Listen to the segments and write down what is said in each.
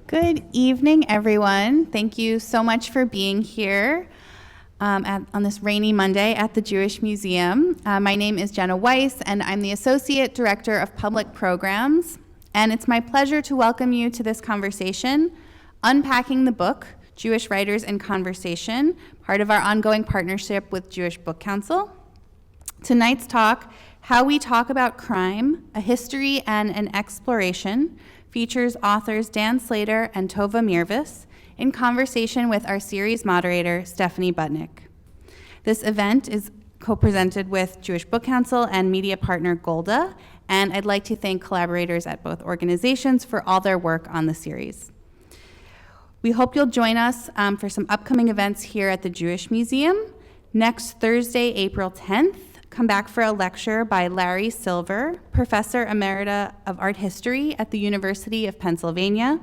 Good evening, everyone. Thank you so much for being here on this rainy Monday at the Jewish Museum. My name is Jenna Weiss, and I'm the Associate Director of Public Programs. And it's my pleasure to welcome you to this conversation, Unpacking the Book, Jewish Writers in Conversation, part of our ongoing partnership with Jewish Book Council. Tonight's talk, How We Talk About Crime, A History and an Exploration, features authors Dan Slater and Tova Mirvis in conversation with our series moderator, Stephanie Butnick. This event is co-presented with Jewish Book Council and media partner Golda, and I'd like to thank collaborators at both organizations for all their work on the series. We hope you'll join us for some upcoming events here at the Jewish Museum. Next Thursday, April 10th, come back for a lecture by Larry Silver, Professor Emerita of Art History at the University of Pennsylvania,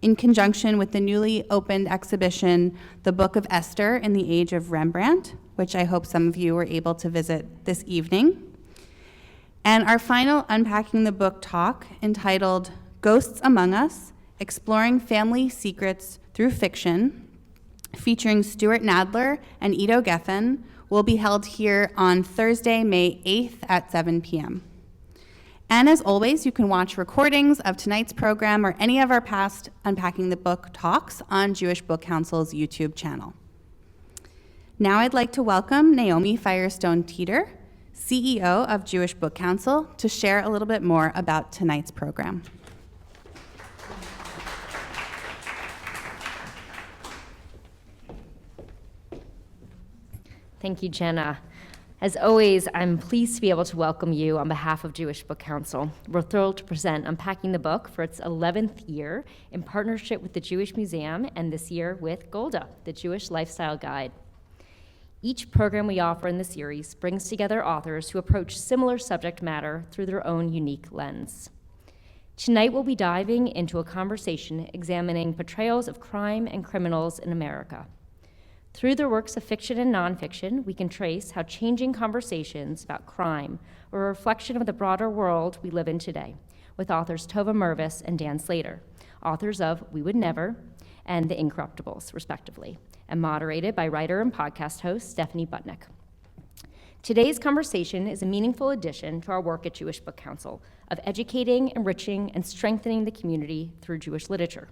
in conjunction with the newly opened exhibition, The Book of Esther in the Age of Rembrandt, which I hope some of you were able to visit this evening. And our final Unpacking the Book talk, entitled Ghosts Among Us, Exploring Family Secrets Through Fiction, featuring Stuart Nadler and Ido Geffen, will be held here on Thursday, May 8th at 7 p.m. And as always, you can watch recordings of tonight's program or any of our past Unpacking the Book talks on Jewish Book Council's YouTube channel. Now I'd like to welcome Naomi Firestone Teeter, CEO of Jewish Book Council, to share a little bit more about tonight's program. Thank you, Jenna. As always, I'm pleased to be able to welcome you on behalf of Jewish Book Council. We're thrilled to present Unpacking the Book for its 11th year in partnership with the Jewish Museum and this year with Golda, the Jewish Lifestyle Guide. Each program we offer in the series brings together authors who approach similar subject matter through their own unique lens. Tonight we'll be diving into a conversation examining portrayals of crime and criminals in America. Through their works of fiction and nonfiction, we can trace how changing conversations about crime are a reflection of the broader world we live in today, with authors Tova Mirvis and Dan Slater, authors of Would Nev and The Incorruptibles, respectively, and moderated by writer and podcast host Stephanie Butnick. Today's conversation is a meaningful addition to our work at Jewish Book Council of educating, enriching, and strengthening the community through Jewish literature.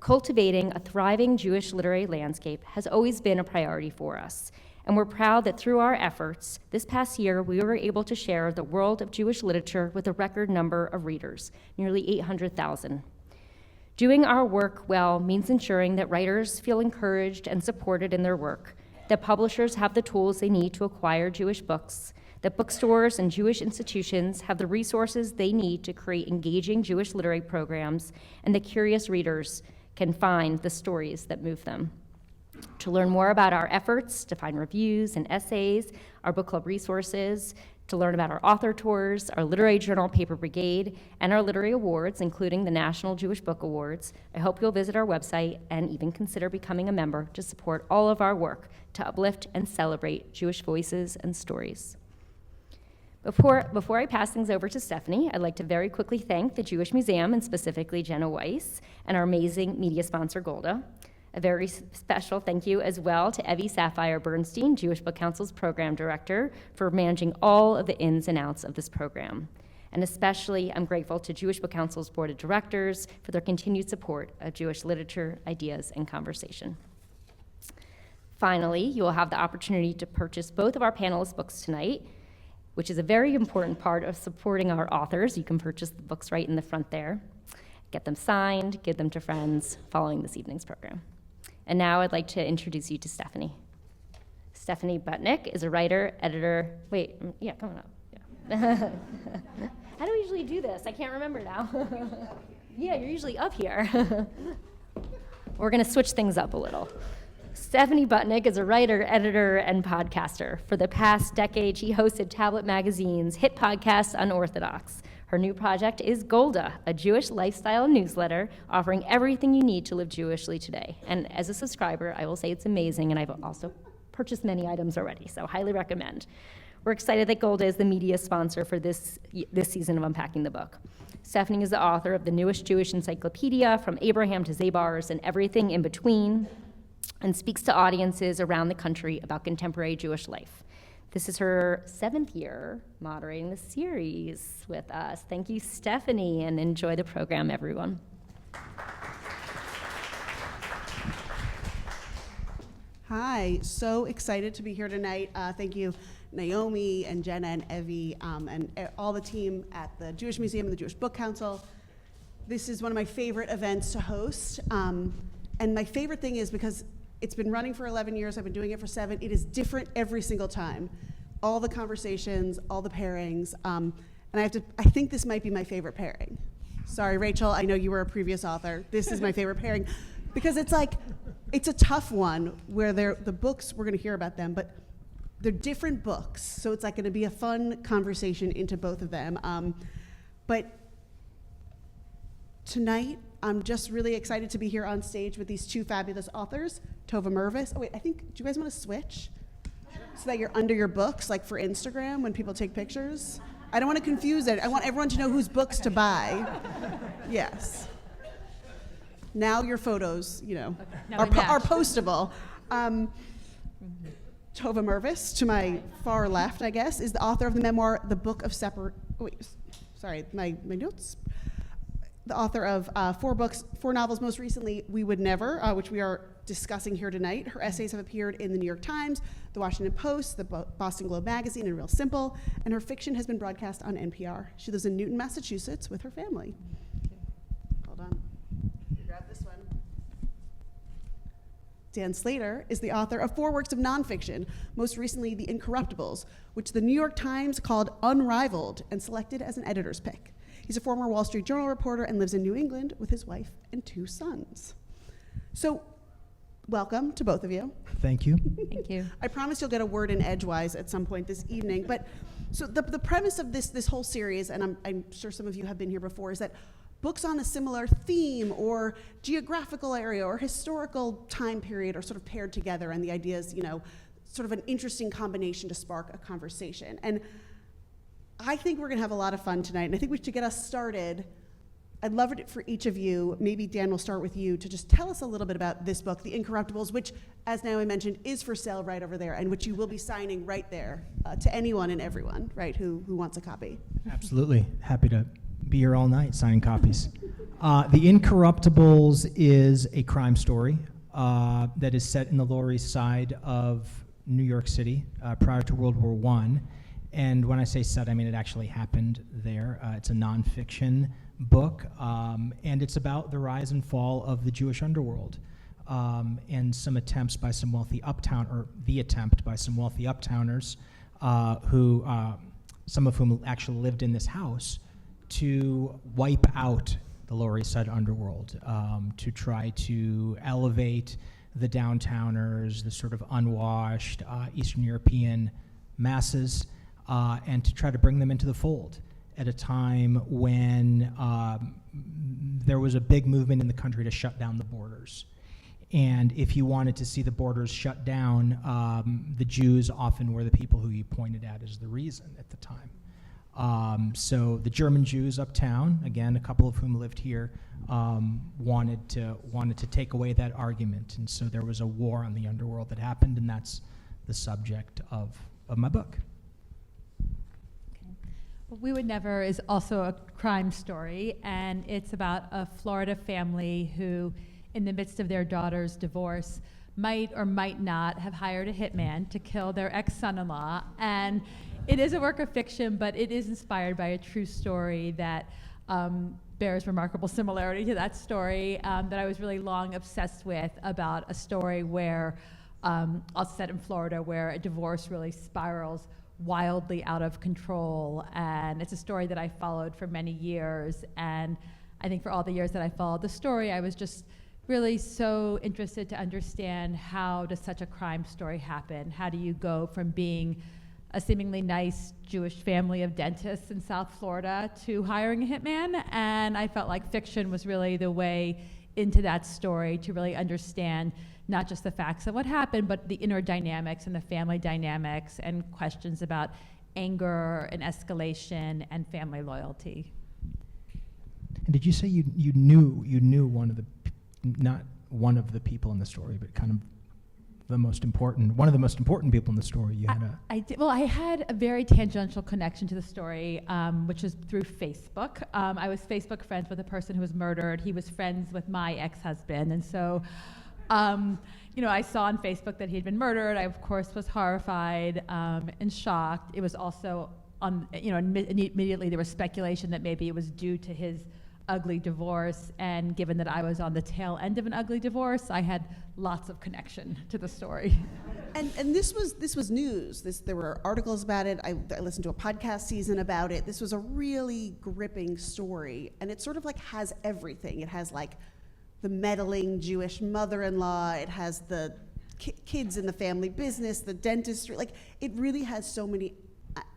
Cultivating a thriving Jewish literary landscape has always been a priority for us, and we're proud that through our efforts, this past year we were able to share the world of Jewish literature with a record number of readers, nearly 800,000. Doing our work well means ensuring that writers feel encouraged and supported in their work, that publishers have the tools they need to acquire Jewish books, that bookstores and Jewish institutions have the resources they need to create engaging Jewish literary programs, and that curious readers can find the stories that move them. To learn more about our efforts, to find reviews and essays, our book club resources, to learn about our author tours, our literary journal Paper Brigade, and our literary awards, including the National Jewish Book Awards, I hope you'll visit our website and even consider becoming a member to support all of our work to uplift and celebrate Jewish voices and stories. Before I pass things over to Stephanie, I'd like to very quickly thank the Jewish Museum, and specifically Jenna Weiss, and our amazing media sponsor, Golda. A very special thank you as well to Evie Sapphire Bernstein, Jewish Book Council's program director, for managing all of the ins and outs of this program. And especially, I'm grateful to Jewish Book Council's board of directors for their continued support of Jewish literature, ideas, and conversation. Finally, you will have the opportunity to purchase both of our panelists' books tonight, which is a very important part of supporting our authors. You can purchase the books right in the front there. Get them signed, give them to friends following this evening's program. And now I'd like to introduce you to Stephanie. Stephanie Butnick is a writer, editor, come on up. Yeah. How do we usually do this? I can't remember now. Yeah, you're usually up here. We're gonna switch things up a little. Stephanie Butnick is a writer, editor, and podcaster. For the past decade, she hosted Tablet Magazine's hit podcast, Unorthodox. Her new project is Golda, a Jewish lifestyle newsletter offering everything you need to live Jewishly today. And as a subscriber, I will say it's amazing, and I've also purchased many items already, so highly recommend. We're excited that Golda is the media sponsor for this season of Unpacking the Book. Stephanie is the author of the newest Jewish encyclopedia, From Abraham to Zabars and Everything in Between, and speaks to audiences around the country about contemporary Jewish life. This is her 7th year moderating the series with us. Thank you, Stephanie, and enjoy the program, everyone. Hi, so excited to be here tonight. Thank you, Naomi and Jenna and Evie and all the team at the Jewish Museum and the Jewish Book Council. This is one of my favorite events to host. And my favorite thing is because it's been running for 11 years, I've been doing it for 7, it is different every single time. All the conversations, all the pairings, and I think this might be my favorite pairing. Sorry, Rachel, I know you were a previous author. This is my favorite pairing because it's like, it's a tough one where the books, we're gonna hear about them, but they're different books. So it's like gonna be a fun conversation into both of them. But tonight, I'm just really excited to be here on stage with these 2 fabulous authors, Tova Mirvis. Oh wait, do you guys wanna switch? So that you're under your books, like for Instagram when people take pictures? I don't wanna confuse it. I want everyone to know whose books to buy. Yes. Now your photos, are postable. Tova Mirvis, to my far left, I guess, is the author of the memoir, The Book of Sep. My notes. The author of 4 novels, most recently, We Would Never, which we are discussing here tonight. Her essays have appeared in the New York Times, the Washington Post, the Boston Globe Magazine, and Real Simple, and her fiction has been broadcast on NPR. She lives in Newton, Massachusetts with her family. Hold on. Grab this one. Dan Slater is the author of 4 works of nonfiction, most recently The Incorruptibles, which the New York Times called unrivaled and selected as an editor's pick. He's a former Wall Street Journal reporter and lives in New England with his wife and 2 sons. So, welcome to both of you. Thank you. Thank you. I promise you'll get a word in edgewise at some point this evening. But so the premise of this whole series, and I'm sure some of you have been here before, is that books on a similar theme or geographical area or historical time period are sort of paired together, and the idea is, sort of an interesting combination to spark a conversation. And I think we're gonna have a lot of fun tonight, and I think to get us started, I'd love it for each of you, maybe Dan, we'll start with you, to just tell us a little bit about this book, The Incorruptibles, which, as Naomi mentioned, is for sale right over there, and which you will be signing right there to anyone and everyone, right, who wants a copy. Absolutely. Happy to be here all night signing copies. The Incorruptibles is a crime story that is set in the Lower East Side of New York City prior to World War I. And when I say set, I mean it actually happened there. It's a nonfiction book, and it's about the rise and fall of the Jewish underworld and some attempts by some wealthy the attempt by some wealthy uptowners who, some of whom actually lived in this house, to wipe out the Lower East Side underworld, to try to elevate the downtowners, the sort of unwashed Eastern European masses, and to try to bring them into the fold at a time when there was a big movement in the country to shut down the borders. And if you wanted to see the borders shut down, the Jews often were the people who you pointed at as the reason at the time. So the German Jews uptown, again, a couple of whom lived here, wanted to take away that argument. And so there was a war on the underworld that happened, and that's the subject of my book. We Would Never is also a crime story, and it's about a Florida family who, in the midst of their daughter's divorce, might or might not have hired a hitman to kill their ex-son-in-law. And it is a work of fiction, but it is inspired by a true story that bears remarkable similarity to that story that I was really long obsessed with, about a story where, also set in Florida, where a divorce really spirals wildly out of control. And it's a story that I followed for many years. And I think for all the years that I followed the story, I was just really so interested to understand, how does such a crime story happen? How do you go from being a seemingly nice Jewish family of dentists in South Florida to hiring a hitman? And I felt like fiction was really the way into that story, to really understand not just the facts of what happened, but the inner dynamics and the family dynamics and questions about anger and escalation and family loyalty. did you say you knew one of the, not one of the people in the story, but kind of one of the most important people in the story? You had I did. Well, I had a very tangential connection to the story, which is through Facebook. I was Facebook friends with a person who was murdered. He was friends with my ex-husband, and so, I saw on Facebook that he had been murdered. I, of course, was horrified and shocked. It was also immediately there was speculation that maybe it was due to his ugly divorce, and given that I was on the tail end of an ugly divorce, I had lots of connection to the story. And this was news. There were articles about it. I listened to a podcast season about it. This was a really gripping story, and it sort of like has everything. It has like the meddling Jewish mother-in-law. It has the kids in the family business, the dentistry. Like, it really has so many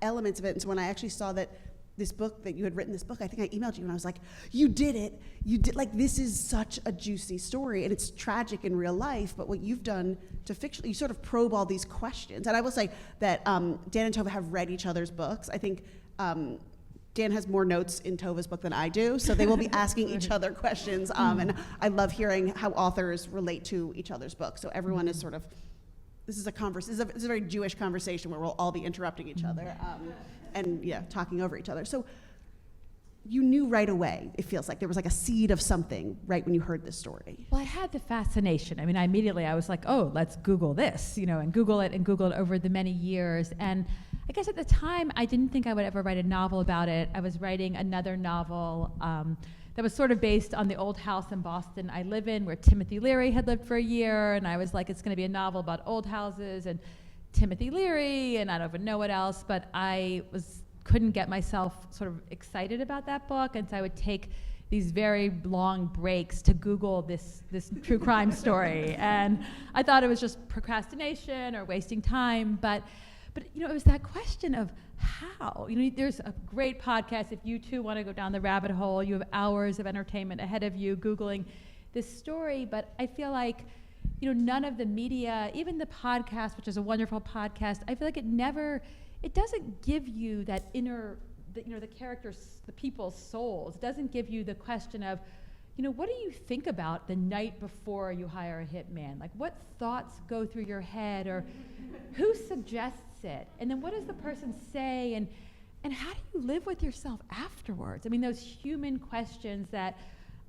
elements of it. And so when I actually saw that this book, that you had written this book, I think I emailed you and I was like, you did it. You did, like, this is such a juicy story, and it's tragic in real life, but what you've done to fiction, you sort of probe all these questions. And I will say that Dan and Tova have read each other's books. I think Dan has more notes in Tova's book than I do, so they will be asking each other questions, and I love hearing how authors relate to each other's books. So everyone is sort of, this is a very Jewish conversation where we'll all be interrupting each other. And talking over each other. So you knew right away, it feels like there was like a seed of something right when you heard this story. Well, I had the fascination. I mean, I was like, oh, let's Google this, and Google it over the many years. And I guess at the time, I didn't think I would ever write a novel about it. I was writing another novel that was sort of based on the old house in Boston I live in, where Timothy Leary had lived for a year. And I was like, it's going to be a novel about old houses and Timothy Leary, and I don't even know what else, but I couldn't get myself sort of excited about that book, and so I would take these very long breaks to Google this true crime story, and I thought it was just procrastination or wasting time, but it was that question of how. There's a great podcast if you too want to go down the rabbit hole. You have hours of entertainment ahead of you Googling this story, but I feel like none of the media, even the podcast, which is a wonderful podcast, I feel like it doesn't give you that inner, the characters, the people's souls. It doesn't give you the question of, what do you think about the night before you hire a hitman? Like, what thoughts go through your head, or who suggests it? And then what does the person say? And how do you live with yourself afterwards? I mean, those human questions that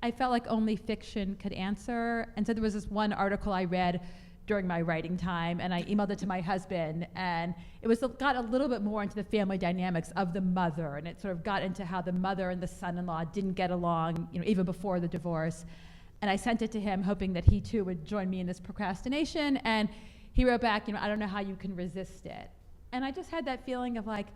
I felt like only fiction could answer. And so there was this one article I read during my writing time, and I emailed it to my husband, and it got a little bit more into the family dynamics of the mother, and it sort of got into how the mother and the son-in-law didn't get along, even before the divorce. And I sent it to him, hoping that he too would join me in this procrastination, and he wrote back, I don't know how you can resist it. And I just had that feeling of like,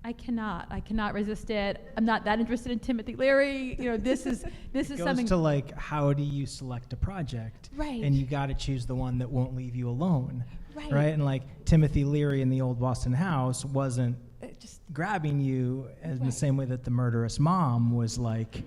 I cannot resist it. I'm not that interested in Timothy Leary. This is something. Goes to like, how do you select a project? Right. And you got to choose the one that won't leave you alone. Right. Right. And like Timothy Leary in the old Boston house wasn't just grabbing you in right. the same way that the murderous mom was like.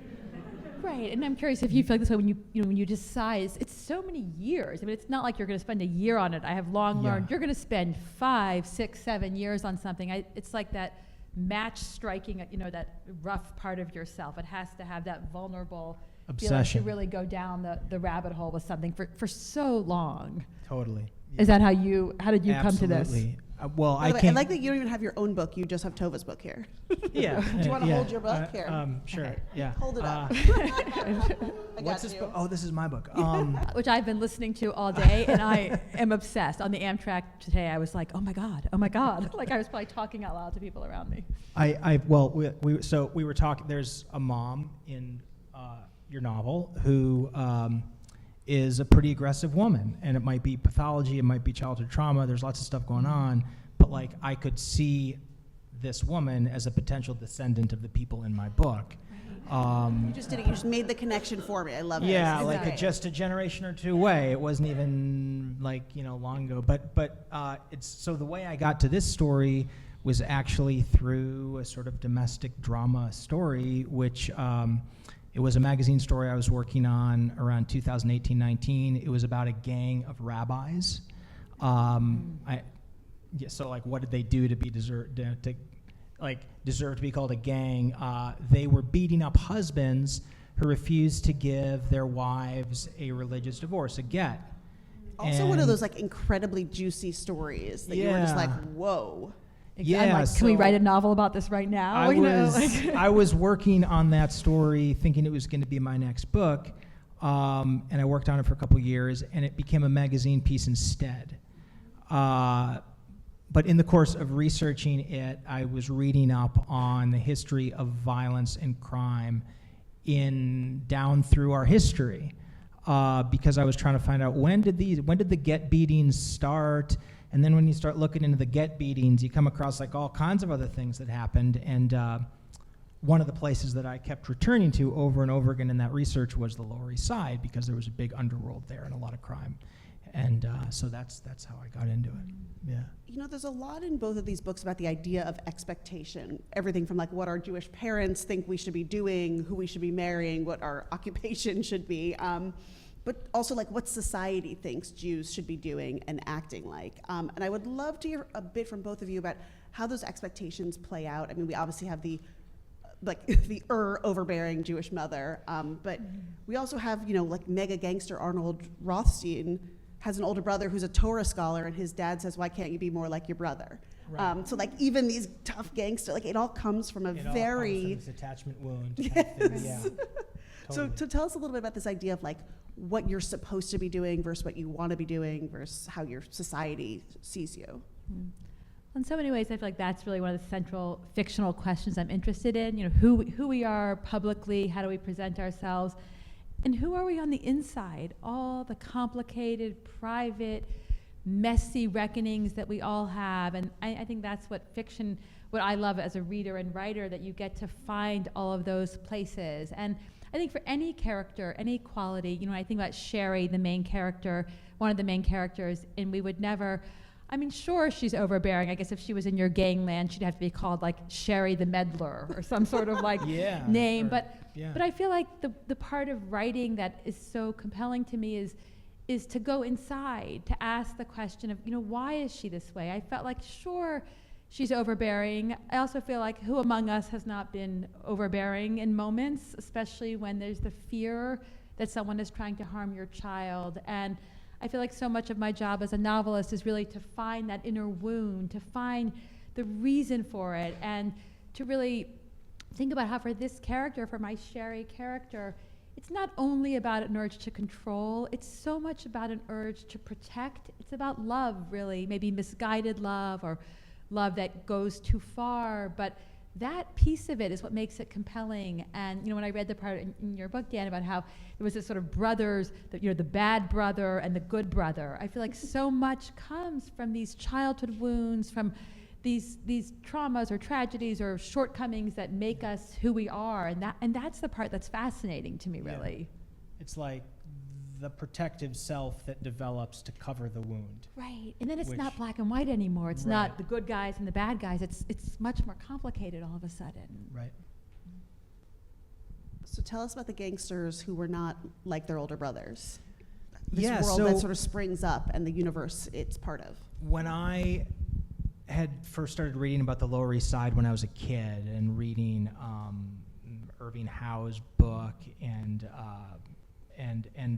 Right. And I'm curious if you feel like this way when you decide. It's so many years. I mean, it's not like you're going to spend a year on it. I have long learned you're going to spend 5, 6, 7 years on something. It's like that match striking, that rough part of yourself. It has to have that vulnerable Obsession. feeling to really go down the rabbit hole with something for so long. Totally. Yeah. Is that how did you come to this? Absolutely. Well, By the way, can't. I like that you don't even have your own book. You just have Tova's book here. Yeah. Do you want to hold your book here? Sure. Okay. Yeah. Hold it up. I What's got this you. book? Oh, this is my book. Which I've been listening to all day, and I am obsessed. On the Amtrak today, I was like, oh my God. Like I was probably talking out loud to people around me. We were talking. There's a mom in your novel who is a pretty aggressive woman, and it might be pathology, it might be childhood trauma. There's lots of stuff going on, but like I could see this woman as a potential descendant of the people in my book. You just did it. You just made the connection for me. I love it. Yeah, It's like great. just a generation or two away. It wasn't even like long ago. But it's so the way I got to this story was actually through a sort of domestic drama story, which it was a magazine story I was working on around 2018-19. It was about a gang of rabbis. So like, what did they do to deserve to be called a gang? They were beating up husbands who refused to give their wives a religious divorce, a get. Also one of And- those like incredibly juicy stories that you were just Yeah. like, whoa. Yeah, I'm like, can we so write a novel about this right now? I You know, was like- I was working on that story, thinking it was going to be my next book, and I worked on it for a couple years, and it became a magazine piece instead. But in the course of researching it, I was reading up on the history of violence and crime down through our history, because I was trying to find out when did the get beatings start. And then when you start looking into the get beatings, you come across like all kinds of other things that happened. And one of the places that I kept returning to over and over again in that research was the Lower East Side, because there was a big underworld there and a lot of crime. And so that's how I got into it. Yeah. You know, there's a lot in both of these books about the idea of expectation. Everything from like what our Jewish parents think we should be doing, who we should be marrying, what our occupation should be. But also like what society thinks Jews should be doing and acting like. And I would love to hear a bit from both of you about how those expectations play out. I mean, we obviously have the overbearing Jewish mother, but we also have, you know, like mega gangster Arnold Rothstein has an older brother who's a Torah scholar, and his dad says, why can't you be more like your brother? Right. So like even these tough gangster, like it all comes from a It all comes very... from this attachment wound. kind of thing. Yeah. So Totally. tell us a little bit about this idea of like what you're supposed to be doing versus what you want to be doing versus how your society sees you. In so many ways, I feel like that's really one of the central fictional questions I'm interested in. You know, who we are publicly, how do we present ourselves, and who are we on the inside? All the complicated, private, messy reckonings that we all have. And I think that's what fiction, what I love as a reader and writer, that you get to find all of those places. And I think for any character, any quality, you know, I think about Sherry, the main character, one of the main characters in We Would Never. I mean, sure, she's overbearing. I guess if she was in your gangland, she'd have to be called like Sherry the Meddler or some sort of like Yeah, name. or- But yeah. I feel like the part of writing that is so compelling to me is to go inside, to ask the question of, you know, why is she this way? I felt like, sure, she's overbearing. I also feel like who among us has not been overbearing in moments, especially when there's the fear that someone is trying to harm your child. And I feel like so much of my job as a novelist is really to find that inner wound, to find the reason for it, and to really think about how for this character, for my Sherry character, it's not only about an urge to control, it's so much about an urge to protect. It's about love, really, maybe misguided love or love that goes too far, but that piece of it is what makes it compelling. And you know, when I read the part in your book, Dan, about how there was this sort of brothers, you know, the bad brother and the good brother, I feel like so much comes from these childhood wounds, from these traumas or tragedies or shortcomings that make us who we are, and that's the part that's fascinating to me, really. It's like the protective self that develops to cover the wound. Right, and then it's Which- not black and white anymore. It's not Right. the good guys and the bad guys. It's much more complicated all of a sudden. Right. So tell us about the gangsters who were not like their older brothers. This Yeah, world so- that sort of springs up and the universe it's part of. When I had first started reading about the Lower East Side when I was a kid, and reading Irving Howe's book and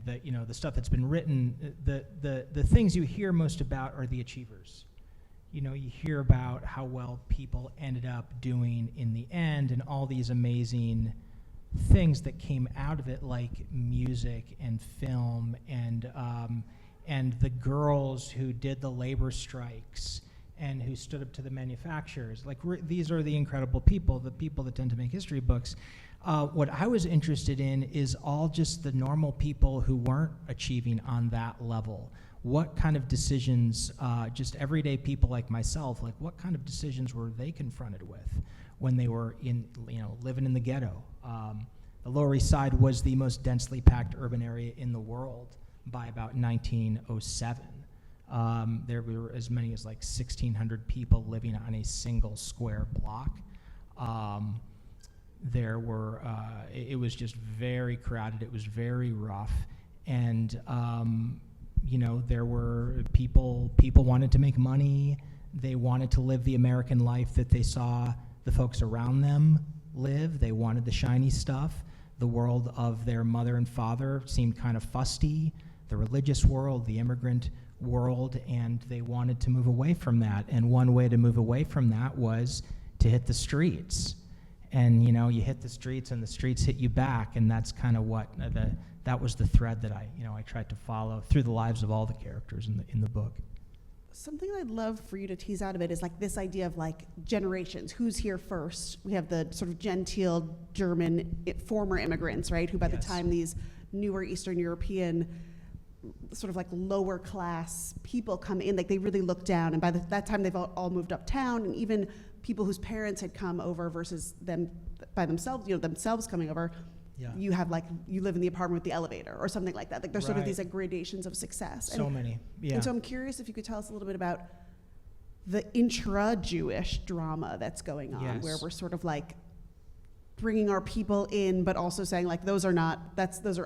the, you know, the stuff that's been written, the things you hear most about are the achievers. You know, you hear about how well people ended up doing in the end, and all these amazing things that came out of it, like music and film, and the girls who did the labor strikes and who stood up to the manufacturers. Like, these are the incredible people, the people that tend to make history books. What I was interested in is all just the normal people who weren't achieving on that level. What kind of decisions, just everyday people like myself, like what kind of decisions were they confronted with when they were living in the ghetto? The Lower East Side was the most densely packed urban area in the world by about 1907. There were as many as like 1,600 people living on a single square block. There were, it was just very crowded. It was very rough, and you know, there were people wanted to make money. They wanted to live the American life that they saw the folks around them live. They wanted the shiny stuff. The world of their mother and father seemed kind of fusty, the religious world, the immigrant world, and they wanted to move away from that. And one way to move away from that was to hit the streets. And you hit the streets and the streets hit you back, and that's kind of what that was the thread that I tried to follow through the lives of all the characters in the book. Something I'd love for you to tease out of it is like this idea of like generations. Who's here first? We have the sort of genteel German former immigrants, right? Who by the time these newer Eastern European sort of like lower class people come in, like they really look down. And by that time they've all moved uptown, and even people whose parents had come over versus them by themselves, themselves coming over. Yeah. You have like, you live in the apartment with the elevator or something like that. Like there's sort of these like gradations of success. So many, yeah. And so I'm curious if you could tell us a little bit about the intra-Jewish drama that's going on, where we're sort of like bringing our people in, but also saying like, those are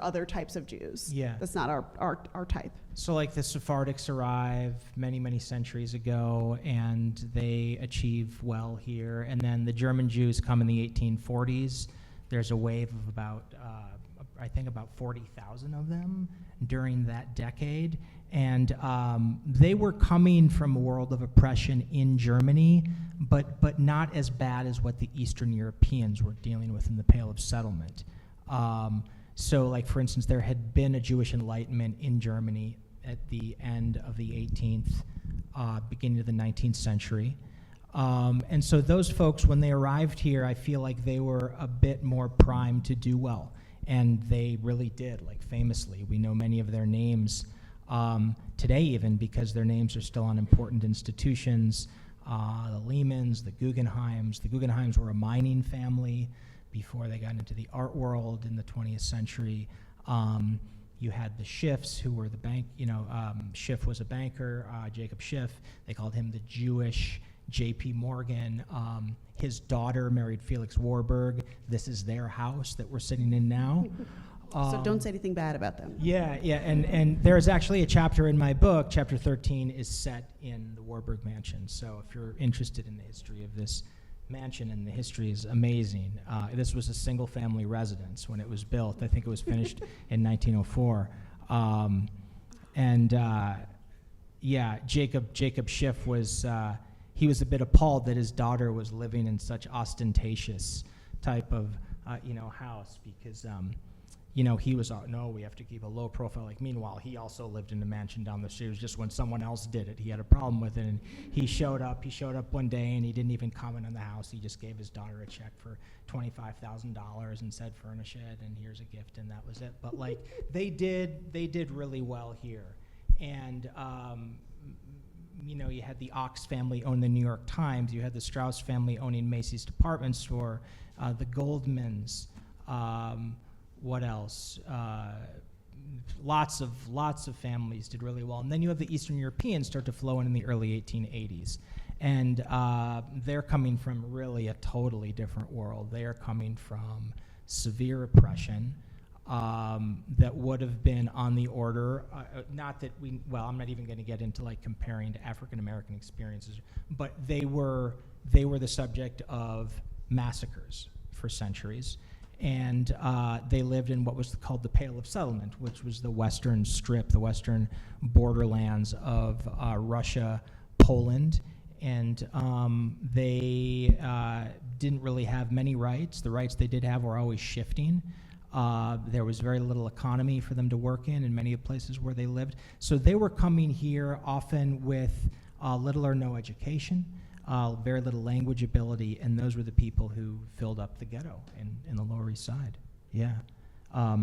other types of Jews. Yeah. That's not our type. So like the Sephardics arrive many, many centuries ago, and they achieve well here. And then the German Jews come in the 1840s. There's a wave of about 40,000 of them during that decade. And they were coming from a world of oppression in Germany, but not as bad as what the Eastern Europeans were dealing with in the Pale of Settlement. So like, for instance, there had been a Jewish Enlightenment in Germany at the end of the 18th, beginning of the 19th century. And so those folks, when they arrived here, I feel like they were a bit more primed to do well. And they really did, like famously. We know many of their names today even because their names are still on important institutions. The Lehmans, the Guggenheims. The Guggenheims were a mining family before they got into the art world in the 20th century. You had the Schiffs, who were the bank, Schiff was a banker, Jacob Schiff. They called him the Jewish J.P. Morgan. His daughter married Felix Warburg. This is their house that we're sitting in now. So don't say anything bad about them. Yeah, and there's actually a chapter in my book, chapter 13, is set in the Warburg mansion. So if you're interested in the history of this mansion, and the history is amazing. This was a single family residence when it was built. I think it was finished in 1904. Jacob Schiff was, he was a bit appalled that his daughter was living in such ostentatious type of, house because, he was, no, we have to keep a low profile. Like, meanwhile, he also lived in a mansion down the street. It was just when someone else did it, he had a problem with it, and he showed up one day, and he didn't even comment on the house. He just gave his daughter a check for $25,000 and said, furnish it, and here's a gift, and that was it. But like, they did really well here. And, you had the Aux family own the New York Times. You had the Strauss family owning Macy's department store, the Goldmans. What else? Lots of families did really well. And then you have the Eastern Europeans start to flow in the early 1880s. And they're coming from really a totally different world. They are coming from severe oppression that would have been on the order, I'm not even going to get into like comparing to African American experiences, but they were the subject of massacres for centuries. And they lived in what was called the Pale of Settlement, which was the western strip, the western borderlands of Russia, Poland. And they didn't really have many rights. The rights they did have were always shifting. There was very little economy for them to work in many of the places where they lived. So they were coming here often with little or no education. Very little language ability, and those were the people who filled up the ghetto in the Lower East Side. Yeah.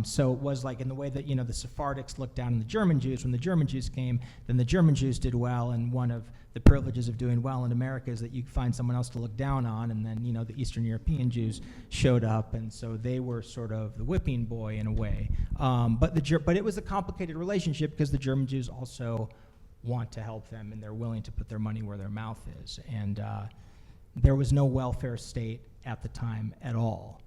So it was like in the way that, the Sephardics looked down on the German Jews. When the German Jews came, then the German Jews did well, and one of the privileges of doing well in America is that you find someone else to look down on, and then, the Eastern European Jews showed up, and so they were sort of the whipping boy in a way. But it was a complicated relationship because the German Jews also want to help them, and they're willing to put their money where their mouth is. And there was no welfare state at the time at all.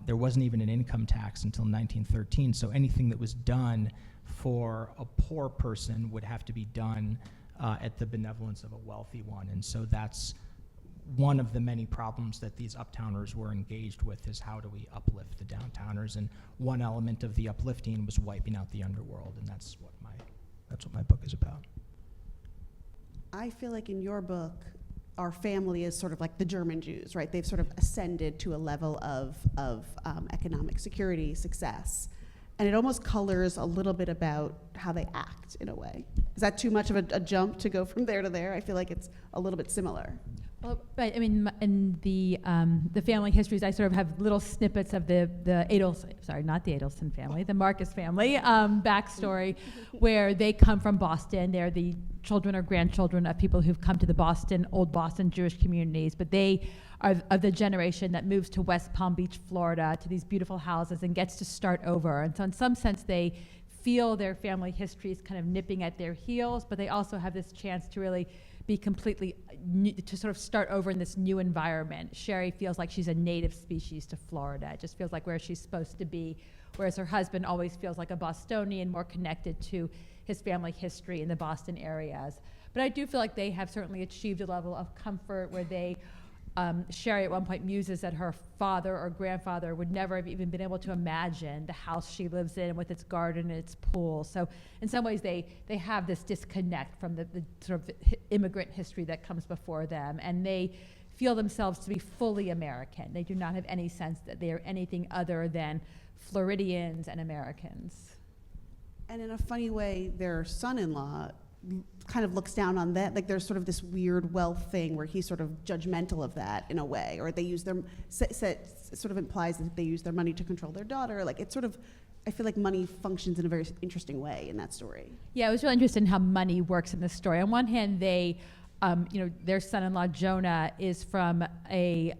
There wasn't even an income tax until 1913, so anything that was done for a poor person would have to be done at the benevolence of a wealthy one. And so that's one of the many problems that these uptowners were engaged with is how do we uplift the downtowners, and one element of the uplifting was wiping out the underworld, and that's what my book is about. I feel like in your book, our family is sort of like the German Jews, right? They've sort of ascended to a level of economic security, success. And it almost colors a little bit about how they act in a way. Is that too much of a jump to go from there to there? I feel like it's a little bit similar. Well, right. I mean, in the family histories, I sort of have little snippets of the not the Adelson family, the Marcus family backstory, where they come from Boston. They're the children or grandchildren of people who've come to the old Boston Jewish communities, but they are of the generation that moves to West Palm Beach, Florida, to these beautiful houses and gets to start over. And so in some sense, they feel their family history is kind of nipping at their heels, but they also have this chance to really be completely new, to sort of start over in this new environment. Sherry feels like she's a native species to Florida. It just feels like where she's supposed to be, whereas her husband always feels like a Bostonian, more connected to his family history in the Boston areas. But I do feel like they have certainly achieved a level of comfort where they, Sherry at one point muses that her father or grandfather would never have even been able to imagine the house she lives in with its garden and its pool. So in some ways they have this disconnect from the sort of immigrant history that comes before them, and they feel themselves to be fully American. They do not have any sense that they are anything other than Floridians and Americans. And in a funny way, their son-in-law kind of looks down on that. Like there's sort of this weird wealth thing where he's sort of judgmental of that in a way, or they use their, sort of implies that they use their money to control their daughter. Like it's sort of, I feel like money functions in a very interesting way in that story. Yeah, I was really interested in how money works in this story. On one hand, they, their son-in-law Jonah is from a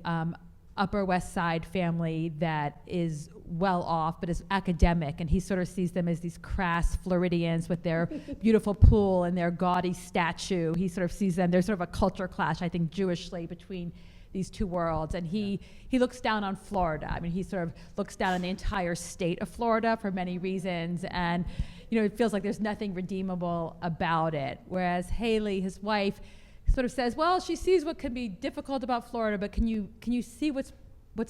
Upper West Side family that is well off, but is academic, and he sort of sees them as these crass Floridians with their beautiful pool and their gaudy statue. He sort of sees them, there's sort of a culture clash, I think, Jewishly between these two worlds, and he looks down on Florida. I mean, he sort of looks down on the entire state of Florida for many reasons, and it feels like there's nothing redeemable about it. Whereas Haley, his wife, sort of says, well, she sees what can be difficult about Florida, but can you see what's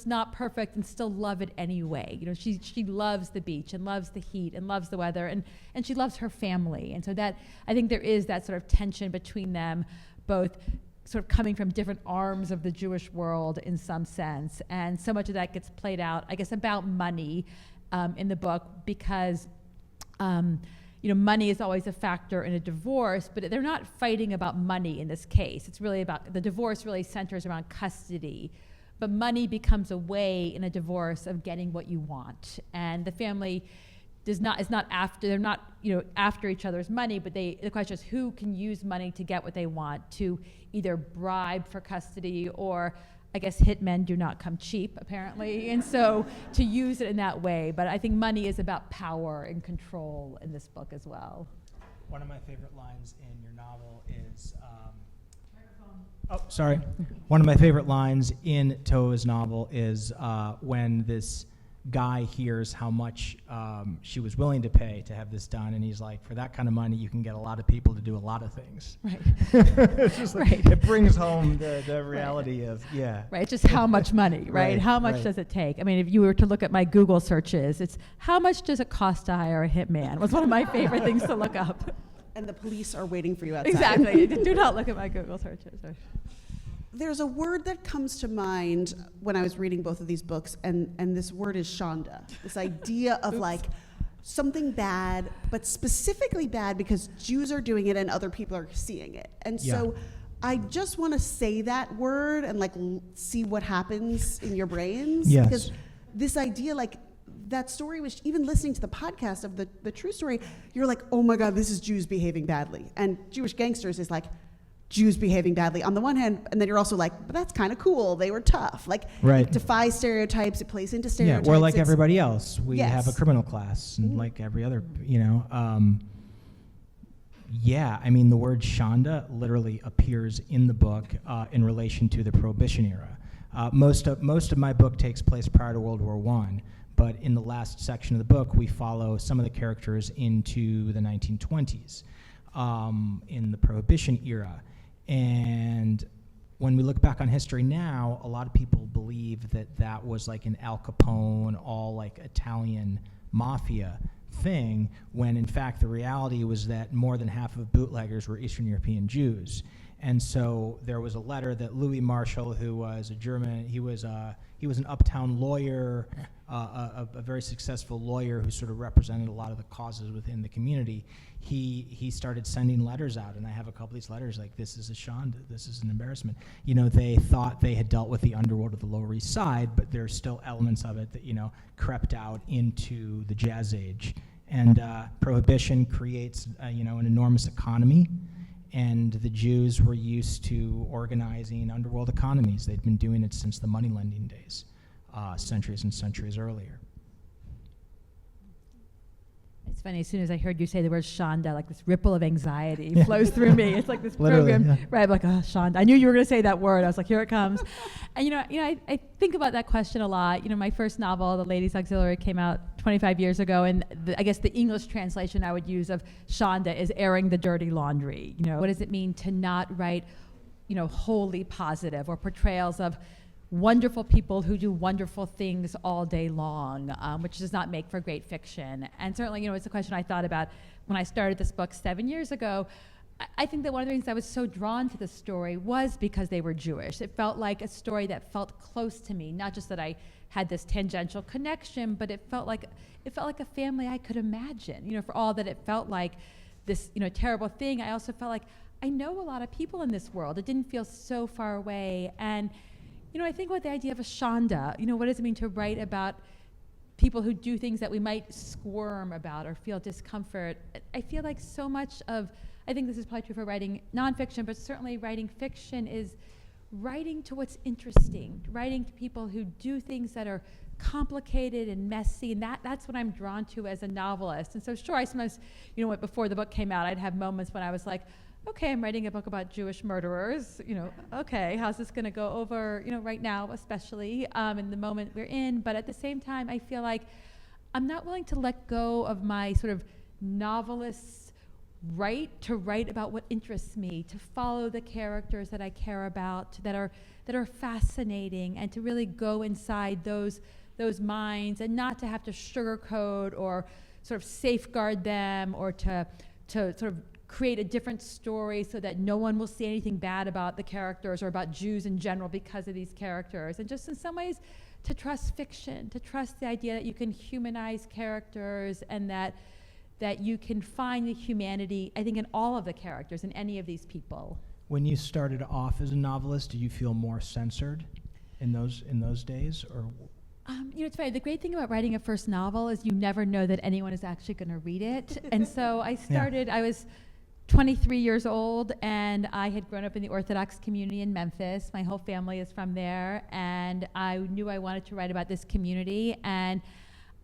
not perfect and still love it anyway? She loves the beach and loves the heat and loves the weather, and she loves her family. And so that, I think there is that sort of tension between them, both sort of coming from different arms of the Jewish world in some sense. And so much of that gets played out, I guess, about money in the book, because money is always a factor in a divorce, but they're not fighting about money in this case. It's really about, the divorce really centers around custody, but money becomes a way in a divorce of getting what you want. And the family they're not after each other's money, but the question is who can use money to get what they want, to either bribe for custody, or I guess hitmen do not come cheap, apparently, and so to use it in that way. But I think money is about power and control in this book as well. One of my favorite lines in your novel is, sorry. One of my favorite lines in Tova's novel is when this guy hears how much she was willing to pay to have this done, and he's like, for that kind of money, you can get a lot of people to do a lot of things. Right. It's just like, Right. It brings home the reality of, Right, just how much money, right? How much does it take? I mean, if you were to look at my Google searches, it's how much does it cost to hire a hitman? Was one of my favorite things to look up. And the police are waiting for you outside. Exactly. Do not look at my Google searches. There's a word that comes to mind when I was reading both of these books, and this word is shanda. This idea of like something bad, but specifically bad because Jews are doing it and other people are seeing it. And so I just want to say that word and like see what happens in your brains. Yes. Because this idea, like that story was, even listening to the podcast of the true story, you're like, oh my God, this is Jews behaving badly. And Jewish Gangsters is like, Jews behaving badly on the one hand, and then you're also like, but that's kind of cool. They were tough. Like, it defies stereotypes. It plays into stereotypes. Yeah, we're like everybody else. We Yes. have a criminal class, and like every other, I mean, the word shanda literally appears in the book in relation to the Prohibition era. Most of my book takes place prior to World War I, but in the last section of the book, we follow some of the characters into the 1920s in the Prohibition era. And when we look back on history now, a lot of people believe that that was like an Al Capone, all like Italian mafia thing, when in fact the reality was that more than half of bootleggers were Eastern European Jews. And so there was a letter that Louis Marshall, who was a German, he was an uptown lawyer, a very successful lawyer who sort of represented a lot of the causes within the community. He started sending letters out, and I have a couple of these letters like, this is a shonda, this is an embarrassment. You know, they thought they had dealt with the underworld of the Lower East Side, but there's still elements of it that, you know, crept out into the Jazz Age. And prohibition creates, you know, an enormous economy. And the Jews were used to organizing underworld economies. They'd been doing it since the moneylending days, centuries and centuries earlier. It's funny, as soon as I heard you say the word shonda, like this ripple of anxiety flows through me. It's like this Literally, program, yeah. right? I'm like, oh, shonda. I knew you were going to say that word. I was like, here it comes. And I think about that question a lot. You know, my first novel, The Ladies Auxiliary, came out 25 years ago, and I guess the English translation I would use of shonda is airing the dirty laundry. You know, what does it mean to not write, you know, wholly positive or portrayals of wonderful people who do wonderful things all day long, which does not make for great fiction. And certainly, you know, it's a question I thought about when I started this book 7 years ago. I think that one of the reasons I was so drawn to the story was because they were Jewish. It felt like a story that felt close to me, not just that I had this tangential connection, but it felt like a family I could imagine. You know, for all that it felt like this, you know, terrible thing, I also felt like I know a lot of people in this world. It didn't feel so far away. And you know, I think about the idea of a shonda. You know, what does it mean to write about people who do things that we might squirm about or feel discomfort? I feel like so much of, I think this is probably true for writing nonfiction, but certainly writing fiction is writing to what's interesting, writing to people who do things that are complicated and messy, and that's what I'm drawn to as a novelist. And so sure, I sometimes, you know, before the book came out, I'd have moments when I was like, okay, I'm writing a book about Jewish murderers, you know, okay, how's this gonna go over, you know, right now, especially in the moment we're in. But at the same time, I feel like I'm not willing to let go of my sort of novelist's right to write about what interests me, to follow the characters that I care about, that are fascinating, and to really go inside those minds, and not to have to sugarcoat or sort of safeguard them, or to sort of create a different story so that no one will see anything bad about the characters or about Jews in general because of these characters. And just in some ways to trust fiction, to trust the idea that you can humanize characters, and that you can find the humanity, I think, in all of the characters, in any of these people. When you started off as a novelist, did you feel more censored in those days, or? You know, it's funny. The great thing about writing a first novel is you never know that anyone is actually going to read it. And so I started, I was 23 years old, and I had grown up in the Orthodox community in Memphis. My whole family is from there, and I knew I wanted to write about this community, and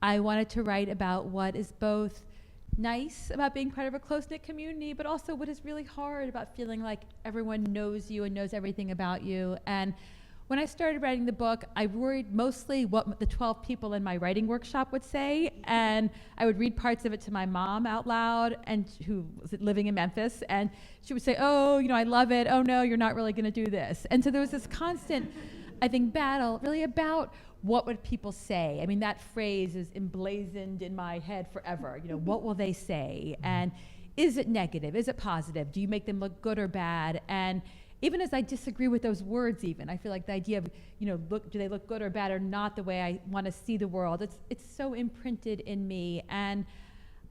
I wanted to write about what is both nice about being part of a close-knit community, but also what is really hard about feeling like everyone knows you and knows everything about you. And when I started writing the book, I worried mostly what the 12 people in my writing workshop would say, and I would read parts of it to my mom out loud, and who was living in Memphis, and she would say, oh, you know, I love it. Oh no, you're not really going to do this. And so there was this constant, I think, battle really about what would people say. I mean, that phrase is emblazoned in my head forever. You know, what will they say? And is it negative? Is it positive? Do you make them look good or bad? And even as I disagree with those words, even, I feel like the idea of, you know, do they look good or bad, or not the way I want to see the world, it's so imprinted in me. And,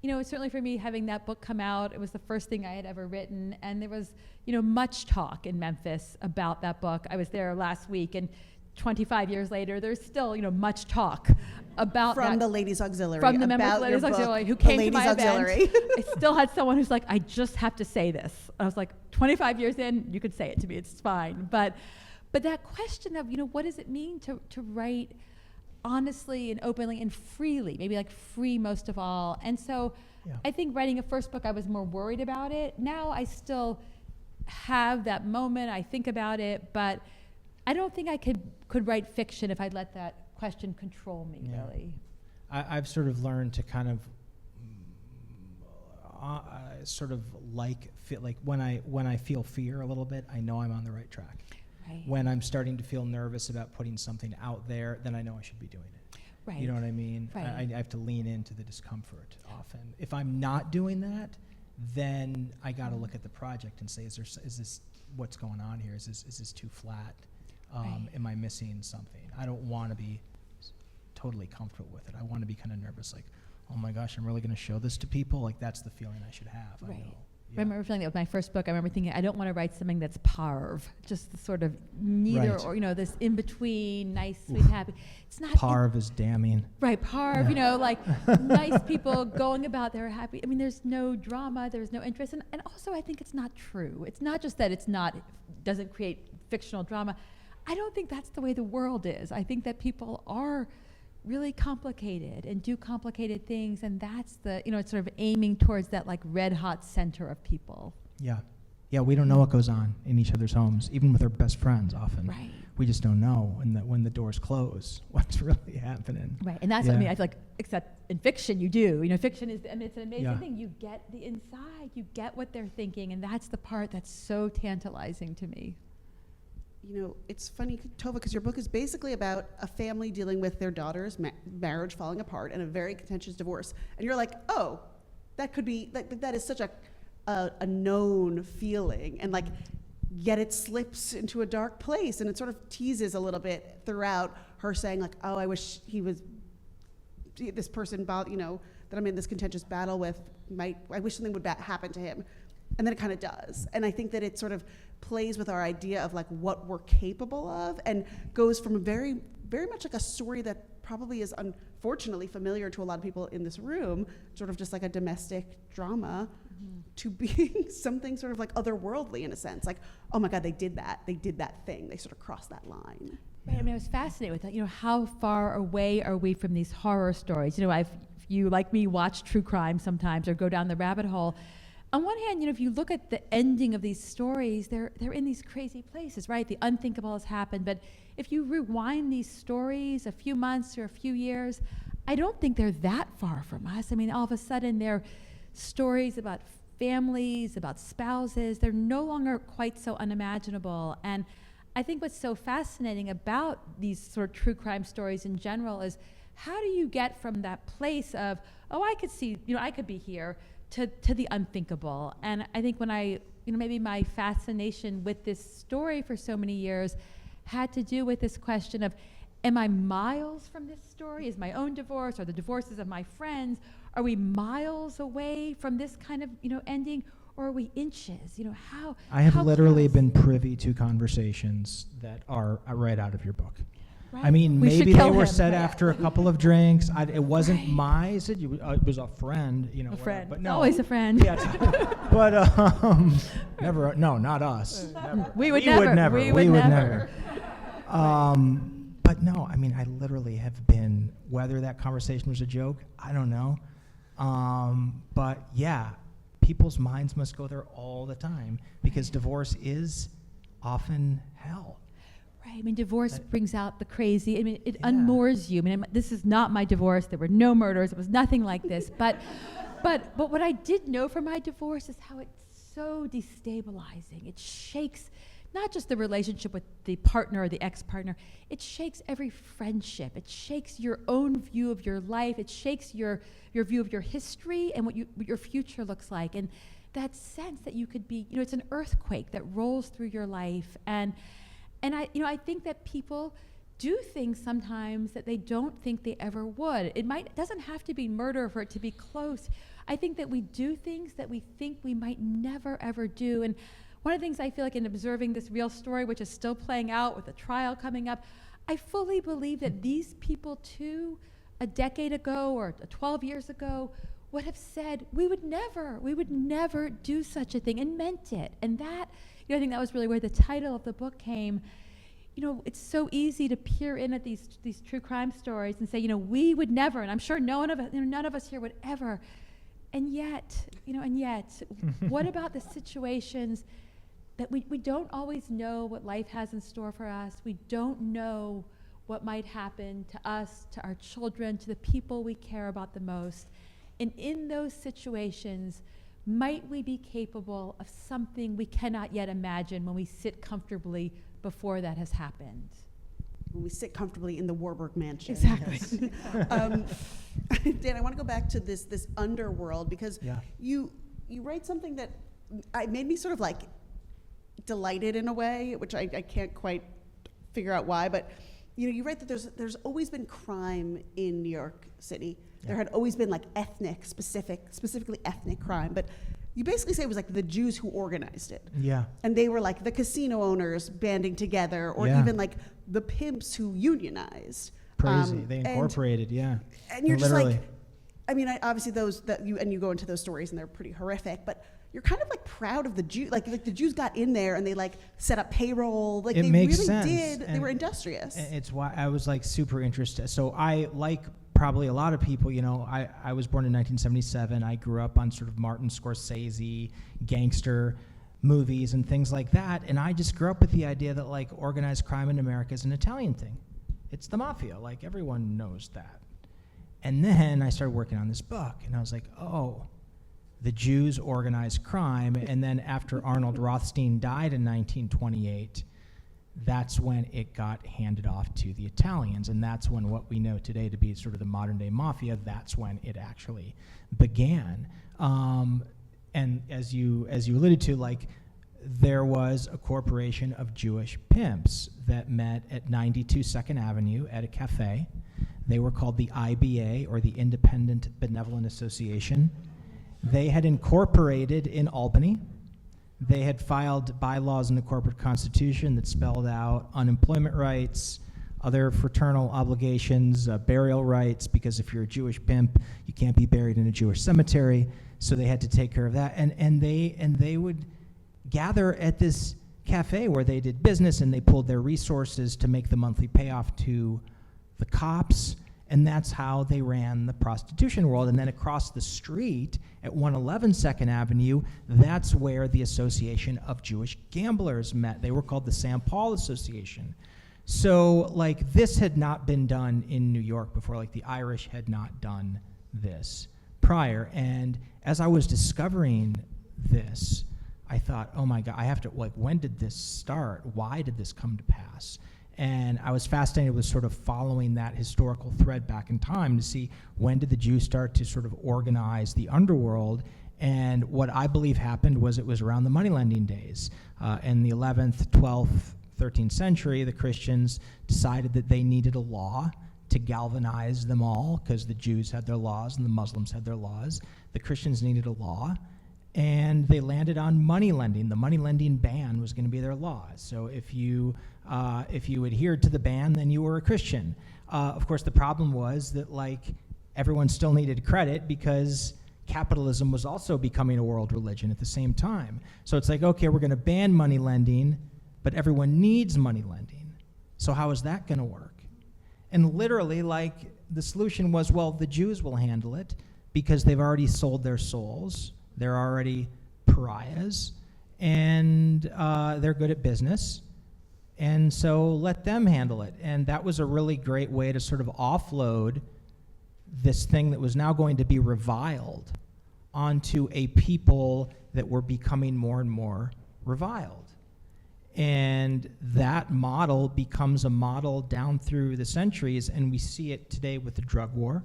you know, certainly for me, having that book come out, it was the first thing I had ever written, and there was, you know, much talk in Memphis about that book. I was there last week, and 25 years later, there's still, you know, much talk about From that. the Ladies Auxiliary. From the members of about the your Ladies book, Auxiliary who The came to Ladies my Auxiliary. event. I still had someone who's like, I just have to say this. I was like, 25 years in, you could say it to me, it's fine. But that question of, you know, what does it mean to write honestly and openly and freely, maybe like free most of all. And so Yeah. I think writing a first book, I was more worried about it. Now I still have that moment, I think about it, but I don't think I could write fiction if I let that question control me, Yeah. really. I've sort of learned to kind of sort of like when I feel fear a little bit, I know I'm on the right track. Right. When I'm starting to feel nervous about putting something out there, then I know I should be doing it. Right. You know what I mean? Right. I have to lean into the discomfort often. If I'm not doing that, then I got to look at the project and say, is this what's going on here? Is this too flat? Right. Am I missing something? I don't want to be totally comfortable with it. I want to be kind of nervous, like, oh my gosh, I'm really going to show this to people? Like, that's the feeling I should have. I Right. know. I remember feeling that with my first book. I remember thinking, I don't want to write something that's parve, just the sort of neither Right. or, this in between, nice, sweet, Oof. happy. It's not Parve is damning. right, parve. Yeah. Like nice people going about their happy. I mean, there's no drama, there's no interest, and also I think it's not true. It's not just that doesn't create fictional drama. I don't think that's the way the world is. I think that people are really complicated and do complicated things, and that's it's sort of aiming towards that like red hot center of people. Yeah. Yeah, we don't know what goes on in each other's homes, even with our best friends often. Right. We just don't know when the doors close what's really happening. Right, and that's Yeah. what I mean. I feel like, except in fiction, you do. Fiction is, it's an amazing Yeah. thing. You get the inside, you get what they're thinking, and that's the part that's so tantalizing to me. It's funny, Tova, because your book is basically about a family dealing with their daughter's marriage falling apart and a very contentious divorce. And you're like, oh, that could be, that is such a known feeling. And yet it slips into a dark place. And it sort of teases a little bit throughout, her saying like, oh, I wish this person, that I'm in this contentious battle with, I wish something would happen to him. And then it kind of does. And I think that it sort of plays with our idea of what we're capable of, and goes from very, very much like a story that probably is unfortunately familiar to a lot of people in this room, sort of just like a domestic drama, to being something sort of otherworldly in a sense. Like, oh my God, they did that thing. They sort of crossed that line. Right, I mean, I was fascinated with that. How far away are we from these horror stories? You like me watch true crime sometimes or go down the rabbit hole. On one hand, if you look at the ending of these stories, they're in these crazy places, right? The unthinkable has happened. But if you rewind these stories a few months or a few years, I don't think they're that far from us. I mean, all of a sudden, they're stories about families, about spouses. They're no longer quite so unimaginable. And I think what's so fascinating about these sort of true crime stories in general is, how do you get from that place of, oh, I could see, I could be here, to the unthinkable? And I think when maybe my fascination with this story for so many years had to do with this question of, am I miles from this story? Is my own divorce or the divorces of my friends, are we miles away from this kind of, ending, or are we inches? How I have how literally close? been privy to conversations that are right out of your book. Right. I mean, We should maybe they kill were him. said after a couple of drinks. It wasn't Right. it was a friend, A whatever, friend. but no. Always a friend. Yes. But never, no, not us. Never. We would never. We would never. But no, I mean, I literally have been, whether that conversation was a joke, I don't know. But yeah, people's minds must go there all the time, because divorce is often hell. Right. I mean, divorce That- brings out the crazy. I mean, it Yeah. unmoors you. I mean, this is not my divorce. There were no murders. It was nothing like this. But what I did know from my divorce is how it's so destabilizing. It shakes not just the relationship with the partner or the ex-partner. It shakes every friendship. It shakes your own view of your life. It shakes your view of your history and what your future looks like. And that sense that you could be, it's an earthquake that rolls through your life. And I think that people do things sometimes that they don't think they ever would. It doesn't have to be murder for it to be close. I think that we do things that we think we might never ever do. And one of the things I feel like in observing this real story, which is still playing out with the trial coming up, I fully believe that these people too, a decade ago or 12 years ago, would have said, we would never do such a thing, and meant it. And that, I think that was really where the title of the book came. It's so easy to peer in at these true crime stories and say, we would never, and I'm sure none of us here would ever. And yet, what about the situations that we don't always know what life has in store for us? We don't know what might happen to us, to our children, to the people we care about the most. And in those situations, might we be capable of something we cannot yet imagine when we sit comfortably before that has happened? When we sit comfortably in the Warburg Mansion. Exactly. Dan, I want to go back to this underworld, because Yeah. you write something that made me sort of like delighted in a way, which I can't quite figure out why, but you write that there's always been crime in New York City. There had always been like specifically ethnic crime, but you basically say it was like the Jews who organized it. Yeah. And they were like the casino owners banding together, or Yeah. even like the pimps who unionized. Crazy. They incorporated, yeah. And you're just Literally. like, I mean, obviously those that you go into those stories and they're pretty horrific, but you're kind of like proud of the Jews. Like the Jews got in there and they like set up payroll. Like It they makes really sense. did. They And were industrious. It's why I was like super interested. So I, like probably a lot of people, I was born in 1977. I grew up on sort of Martin Scorsese, gangster movies and things like that. And I just grew up with the idea that like organized crime in America is an Italian thing. It's the mafia. Like everyone knows that. And then I started working on this book and I was like, oh, the Jews organized crime. And then after Arnold Rothstein died in 1928, that's when it got handed off to the Italians. And that's when what we know today to be sort of the modern day mafia, that's when it actually began. And as you alluded to, like there was a corporation of Jewish pimps that met at 92 Second Avenue at a cafe. They were called the IBA, or the Independent Benevolent Association. They had incorporated in Albany. They had filed bylaws in the corporate constitution that spelled out unemployment rights, other fraternal obligations, burial rights, because if you're a Jewish pimp, you can't be buried in a Jewish cemetery. So they had to take care of that. And they would gather at this cafe where they did business, and they pulled their resources to make the monthly payoff to the cops. And that's how they ran the prostitution world. And then across the street at 111 Second Avenue, that's where the Association of Jewish Gamblers met. They were called the St. Paul Association. So like this had not been done in New York before. Like the Irish had not done this prior. And as I was discovering this, I thought, oh my God, I have to, like, when did this start? Why did this come to pass? And I was fascinated with sort of following that historical thread back in time to see when did the Jews start to sort of organize the underworld. And what I believe happened was it was around the moneylending days. In the 11th, 12th, 13th century, the Christians decided that they needed a law to galvanize them all, because the Jews had their laws and the Muslims had their laws. The Christians needed a law. And they landed on money lending. The money lending ban was going to be their law. So if you adhered to the ban, then you were a Christian. Of course, the problem was that like everyone still needed credit because capitalism was also becoming a world religion at the same time. So it's like, okay, we're going to ban money lending, but everyone needs money lending. So how is that going to work? And literally, like the solution was, well, the Jews will handle it because they've already sold their souls. They're already pariahs, and they're good at business, and so let them handle it. And that was a really great way to sort of offload this thing that was now going to be reviled onto a people that were becoming more and more reviled. And that model becomes a model down through the centuries, and we see it today with the drug war.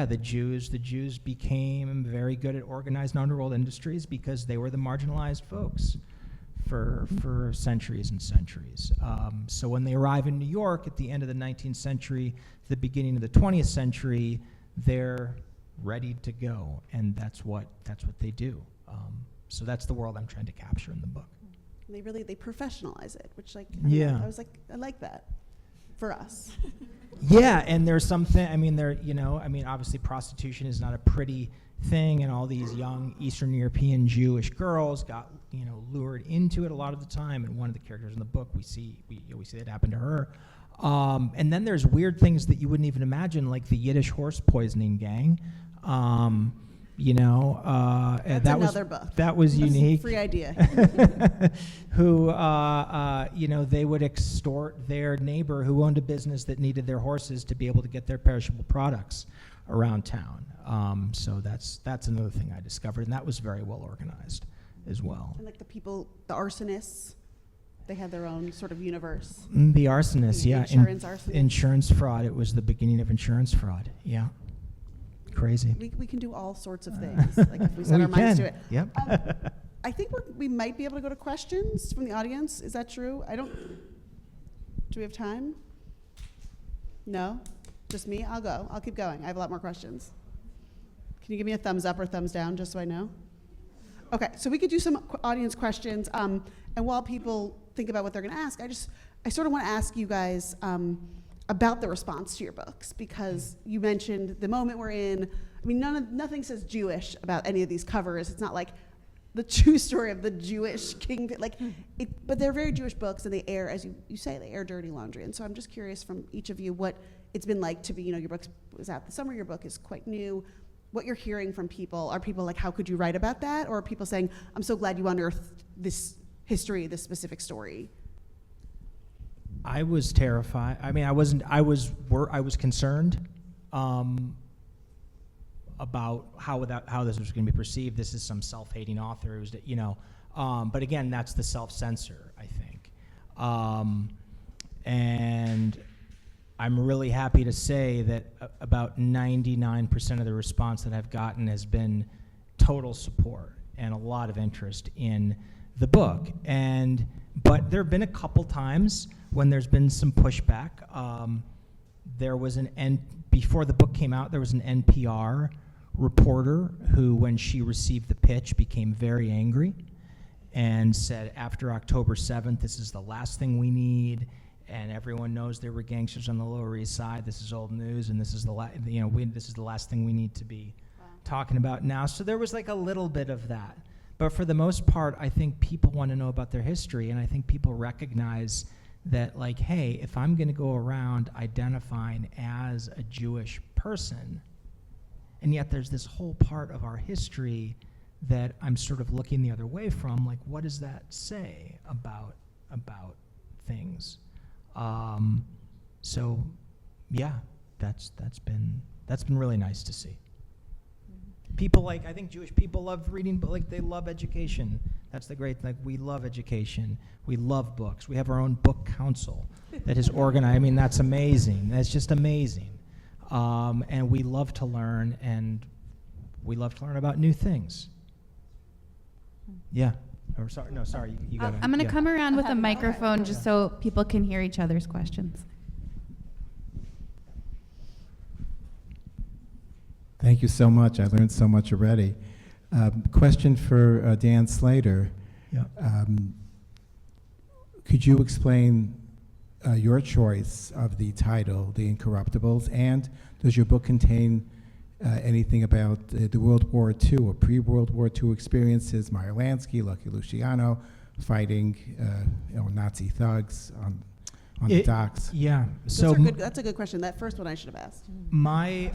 The Jews became very good at organized underworld industries because they were the marginalized folks for centuries and centuries. So when they arrive in New York at the end of the 19th century, the beginning of the 20th century, they're ready to go, and that's what they do. So that's the world I'm trying to capture in the book. They professionalize it, which like Yeah. I was like, I like that for us. Yeah, and there's something, obviously prostitution is not a pretty thing, and all these young Eastern European Jewish girls got, lured into it a lot of the time, and one of the characters in the book, we see that happen to her. And then there's weird things that you wouldn't even imagine, like the Yiddish horse poisoning gang. That's that another was book. that was That's a unique. free idea. Who they would extort their neighbor who owned a business that needed their horses to be able to get their perishable products, around town. So that's another thing I discovered, and that was very well organized as well. And like the people, the arsonists, they had their own sort of universe. The arsonists, The yeah. insurance arsonists. Insurance fraud. It was the beginning of insurance fraud. Yeah. Crazy. We can do all sorts of things, like if we set our minds to it. Yep. I think we might be able to go to questions from the audience. Is that true? Do we have time? No? Just me? I'll go. I'll keep going. I have a lot more questions. Can you give me a thumbs up or thumbs down just so I know? Okay, so we could do some audience questions. And while people think about what they're going to ask, I sort of want to ask you guys about the response to your books, because you mentioned the moment we're in. I mean, nothing says Jewish about any of these covers. It's not like the true story of the Jewish king, but they're very Jewish books, and they air, as you say, they air dirty laundry. And so I'm just curious from each of you what it's been like to be, your book was out this summer, your book is quite new. What you're hearing from people, are people like, how could you write about that? Or are people saying, I'm so glad you unearthed this history, this specific story? I was terrified. I mean, I was concerned about how this was going to be perceived. This is some self-hating author who's, but again, that's the self-censor, I think. And I'm really happy to say that about 99% of the response that I've gotten has been total support and a lot of interest in the book. But there have been a couple times when there's been some pushback. There was before the book came out, there was an NPR reporter who, when she received the pitch, became very angry and said, after October 7th, this is the last thing we need, and everyone knows there were gangsters on the Lower East Side. This is old news, and this is this is the last thing we need to be talking about now. So there was like a little bit of that. But for the most part, I think people want to know about their history, and I think people recognize that, like, hey, if I'm going to go around identifying as a Jewish person, and yet there's this whole part of our history that I'm sort of looking the other way from, like, what does that say about things? So, yeah, that's been really nice to see. People I think Jewish people love reading, but they love education. That's the great thing. We love education. We love books. We have our own book council that is organized. I mean, that's amazing. That's just amazing. And we love to learn, and we love to learn about new things. Yeah. Or sorry. You got. I'm going to come around with a microphone just so people can hear each other's questions. Thank you so much. I learned so much already. Question for Dan Slater. Yeah. Could you explain your choice of the title, The Incorruptibles, and does your book contain anything about the World War II or pre-World War II experiences, Meyer Lansky, Lucky Luciano, fighting Nazi thugs on the docks? Yeah. That's a good question. That first one I should have asked. My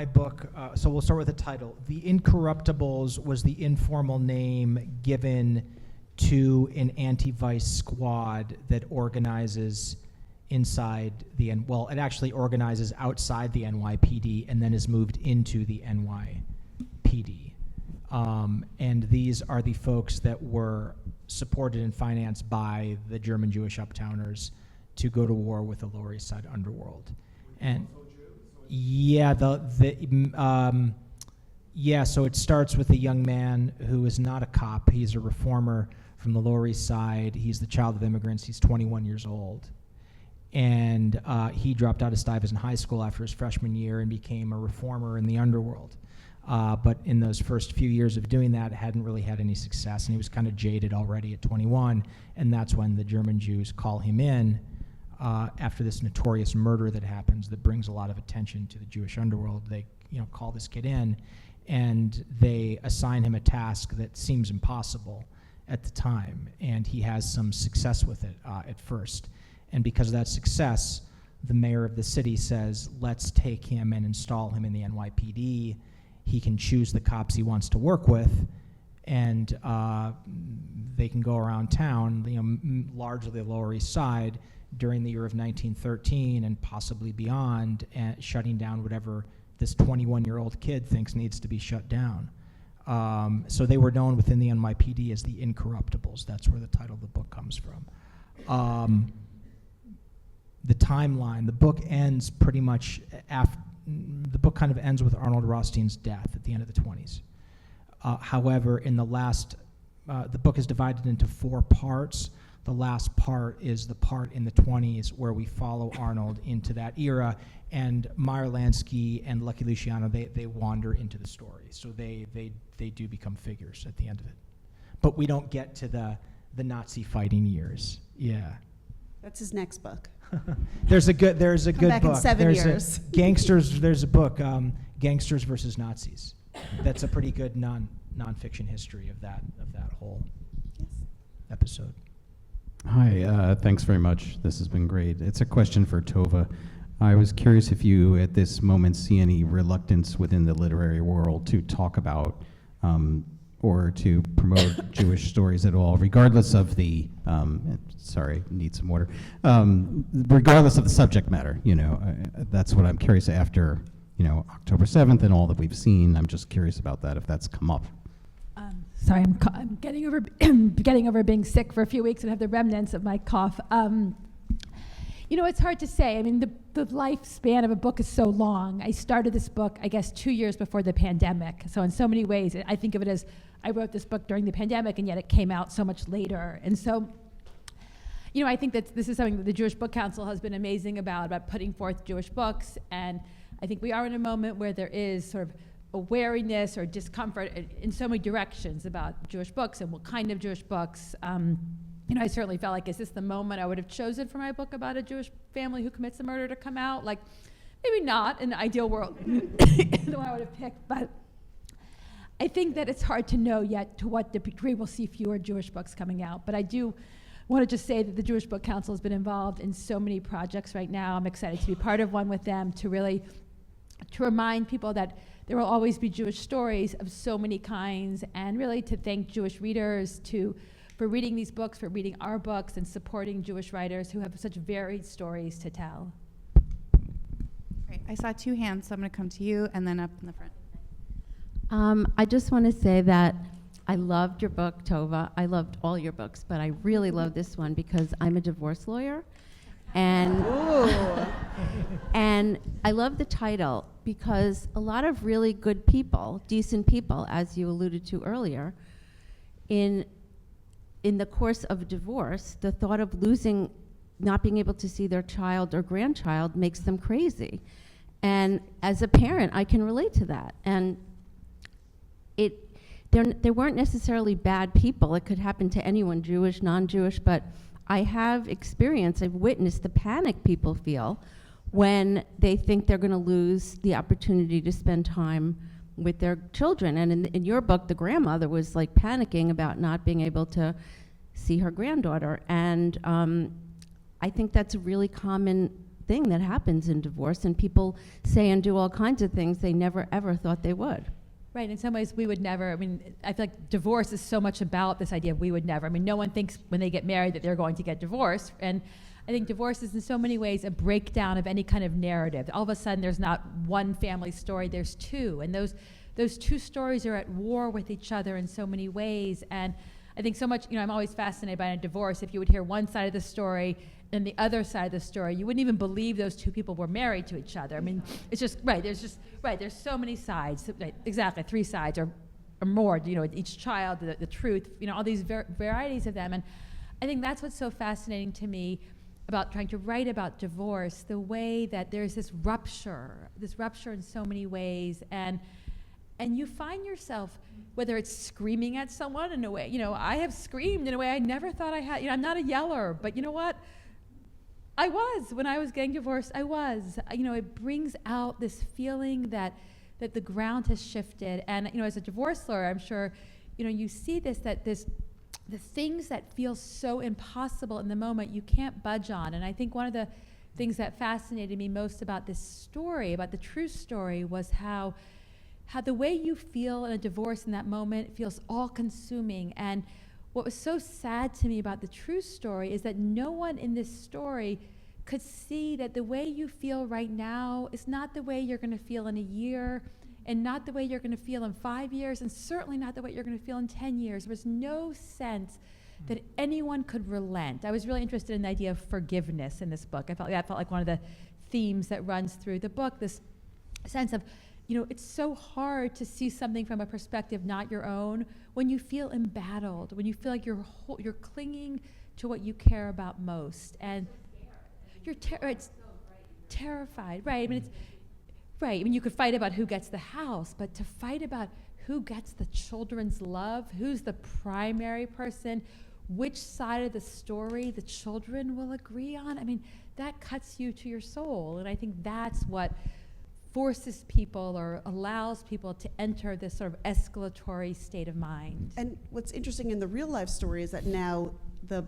book. So we'll start with the title. The Incorruptibles was the informal name given to an anti-vice squad that organizes inside it actually organizes outside the NYPD and then is moved into the NYPD. And these are the folks that were supported and financed by the German Jewish uptowners to go to war with the Lower East Side underworld. And yeah, so it starts with a young man who is not a cop. He's a reformer from the Lower East Side. He's the child of immigrants. He's 21 years old. And he dropped out of Stuyvesant High School after his freshman year and became a reformer in the underworld. But in those first few years of doing that, hadn't really had any success, and he was kind of jaded already at 21, and that's when the German Jews call him in after this notorious murder that happens that brings a lot of attention to the Jewish underworld. They call this kid in, and they assign him a task that seems impossible at the time, and he has some success with it at first. And because of that success, the mayor of the city says, let's take him and install him in the NYPD. He can choose the cops he wants to work with, and they can go around town, largely the Lower East Side, during the year of 1913 and possibly beyond, shutting down whatever this 21-year-old kid thinks needs to be shut down. So they were known within the NYPD as the Incorruptibles. That's where the title of the book comes from. The timeline, the book ends pretty much the book kind of ends with Arnold Rothstein's death at the end of the 20s. However, in the book is divided into 4 parts. The last part is the part in the 20s where we follow Arnold into that era, and Meyer Lansky and Lucky Luciano, they wander into the story. So they do become figures at the end of it. But we don't get to the Nazi fighting years. Yeah. That's his next book. There's a good back book. in 7 There's years. There's a book, Gangsters versus Nazis. That's a pretty good nonfiction history of that whole episode. Hi, thanks very much. This has been great. It's a question for Tova. I was curious if you, at this moment, see any reluctance within the literary world to talk about or to promote Jewish stories at all, regardless of the, sorry, need some water, regardless of the subject matter. That's what I'm curious after, October 7th and all that we've seen. I'm just curious about that, if that's come up. Sorry, I'm getting over being sick for a few weeks and have the remnants of my cough. It's hard to say. I mean, the lifespan of a book is so long. I started this book, I guess, 2 years before the pandemic. So in so many ways, I think of it as I wrote this book during the pandemic, and yet it came out so much later. And so, I think that this is something that the Jewish Book Council has been amazing about putting forth Jewish books. And I think we are in a moment where there is sort of a wariness or discomfort in so many directions about Jewish books and what kind of Jewish books. I certainly felt like, is this the moment I would have chosen for my book about a Jewish family who commits a murder to come out? Like, maybe not in the ideal world, the one I would have picked, but I think that it's hard to know yet to what degree we'll see fewer Jewish books coming out. But I do want to just say that the Jewish Book Council has been involved in so many projects right now. I'm excited to be part of one with them to remind people that there will always be Jewish stories of so many kinds, and really to thank Jewish readers for reading these books, for reading our books, and supporting Jewish writers who have such varied stories to tell. Great. I saw 2 hands, so I'm going to come to you and then up in the front. I just want to say that I loved your book, Tova. I loved all your books, but I really love this one because I'm a divorce lawyer. And and I love the title because a lot of really good people, decent people, as you alluded to earlier, in the course of divorce, the thought of not being able to see their child or grandchild makes them crazy. And as a parent, I can relate to that. And they weren't necessarily bad people. It could happen to anyone, Jewish, non-Jewish, but I've witnessed the panic people feel when they think they're going to lose the opportunity to spend time with their children. And in your book, the grandmother was like panicking about not being able to see her granddaughter. And I think that's a really common thing that happens in divorce, and people say and do all kinds of things they never ever thought they would. Right, in some ways we would never, I feel like divorce is so much about this idea of we would never. No one thinks when they get married that they're going to get divorced. And I think divorce is in so many ways a breakdown of any kind of narrative. All of a sudden there's not one family story, there's 2. And those 2 stories are at war with each other in so many ways. And I think so much, I'm always fascinated by a divorce. If you would hear one side of the story and the other side of the story, you wouldn't even believe those 2 people were married to each other. It's just, there's so many sides, exactly, 3 sides or more, each child, the truth, all these varieties of them. And I think that's what's so fascinating to me about trying to write about divorce, the way that there's this rupture in so many ways. And you find yourself, whether it's screaming at someone in a way, I have screamed in a way I never thought I had. I'm not a yeller, but you know what? I was. When I was getting divorced, I was. It brings out this feeling that the ground has shifted. And, as a divorce lawyer, I'm sure, you see the things that feel so impossible in the moment, you can't budge on. And I think one of the things that fascinated me most about this story, about the true story, was how how the way you feel in a divorce in that moment feels all-consuming. And what was so sad to me about the true story is that no one in this story could see that the way you feel right now is not the way you're going to feel in a year, and not the way you're going to feel in 5 years, and certainly not the way you're going to feel in 10 years. There was no sense that anyone could relent. I was really interested in the idea of forgiveness in this book. That felt like one of the themes that runs through the book, this sense of, it's so hard to see something from a perspective not your own when you feel embattled, when you feel like you're clinging to what you care about most, and you're terrified, right? I mean, it's right. I mean, you could fight about who gets the house, but to fight about who gets the children's love, who's the primary person, which side of the story the children will agree on, I mean, that cuts you to your soul. And I think that's what forces people or allows people to enter this sort of escalatory state of mind. And what's interesting in the real life story is that now the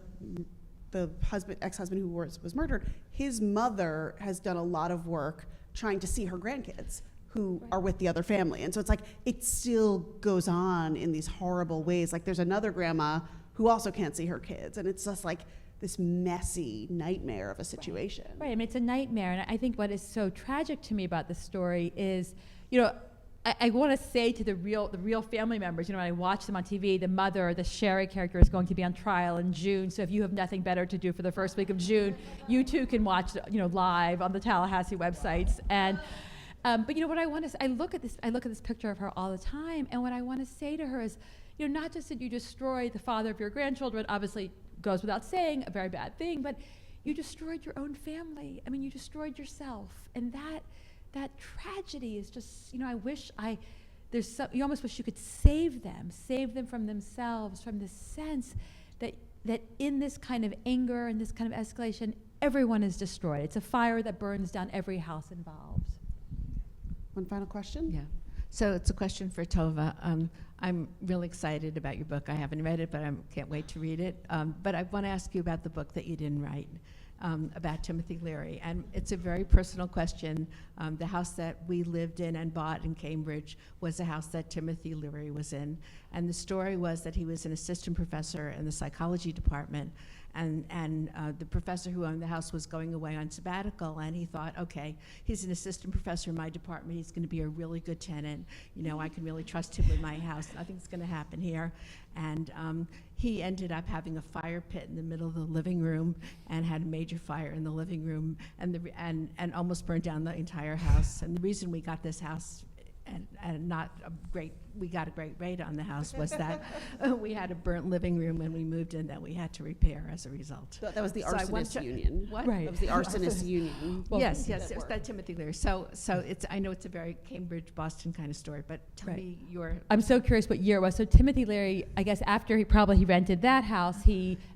ex-husband who was murdered, his mother has done a lot of work trying to see her grandkids who are with the other family. And so it's like, it still goes on in these horrible ways. Like there's another grandma who also can't see her kids. And it's just like this messy nightmare of a situation. Right, I mean, it's a nightmare. And I think what is so tragic to me about this story is, I want to say to the real family members, when I watch them on TV, the mother, the Sherry character, is going to be on trial in June. So if you have nothing better to do for the first week of June, you too can watch, live on the Tallahassee websites. And but what I want to, I look at this picture of her all the time, and what I want to say to her is, not just that you destroyed the father of your grandchildren, obviously goes without saying, a very bad thing, but you destroyed your own family. I mean, you destroyed yourself, and that tragedy is just, I wish you almost wish you could save them from themselves, from this sense that in this kind of anger and this kind of escalation, everyone is destroyed. It's a fire that burns down every house involved. One final question? Yeah. So it's a question for Tova. I'm really excited about your book. I haven't read it, but I can't wait to read it. But I want to ask you about the book that you didn't write. About Timothy Leary, and it's a very personal question. The house that we lived in and bought in Cambridge was a house that Timothy Leary was in, and the story was that he was an assistant professor in the psychology department, and the professor who owned the house was going away on sabbatical, and he thought, okay, he's an assistant professor in my department, he's going to be a really good tenant, I can really trust him with my house, nothing's going to happen here. And he ended up having a fire pit in the middle of the living room and had a major fire in the living room and almost burned down the entire house. And the reason we got this house and we got a great rate on the house was that we had a burnt living room when we moved in that we had to repair as a result. That was the arsonist union. What? Right. That was the arsonist union. Well, yes, it was that Timothy Leary. So I know it's a very Cambridge, Boston kind of story, but tell me your... I'm so curious what year it was. So Timothy Leary, I guess after he rented that house,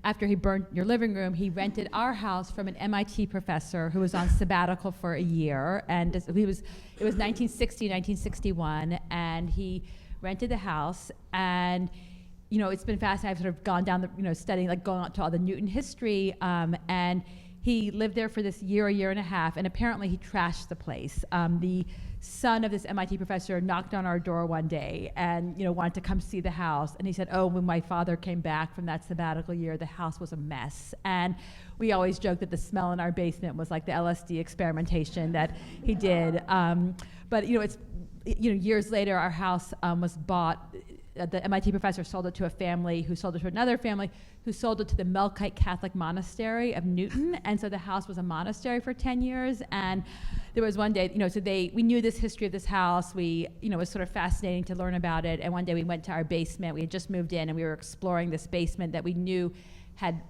after he burned your living room, he rented our house from an MIT professor who was on sabbatical for a year, and it was 1960, 1961, and he rented the house, and it's been fascinating. I've sort of gone down the studying, like going to all the Newton history, and he lived there for this year and a half, and apparently he trashed the place. The son of this MIT professor knocked on our door one day and wanted to come see the house, and he said, when my father came back from that sabbatical year, the house was a mess. And we always joke that the smell in our basement was like the LSD experimentation that he did. But it's years later, our house was bought. The MIT professor sold it to a family who sold it to another family who sold it to the Melkite Catholic Monastery of Newton. And so the house was a monastery for 10 years. And there was one day, we knew this history of this house. It was sort of fascinating to learn about it. And one day we went to our basement. We had just moved in and we were exploring this basement that we knew had,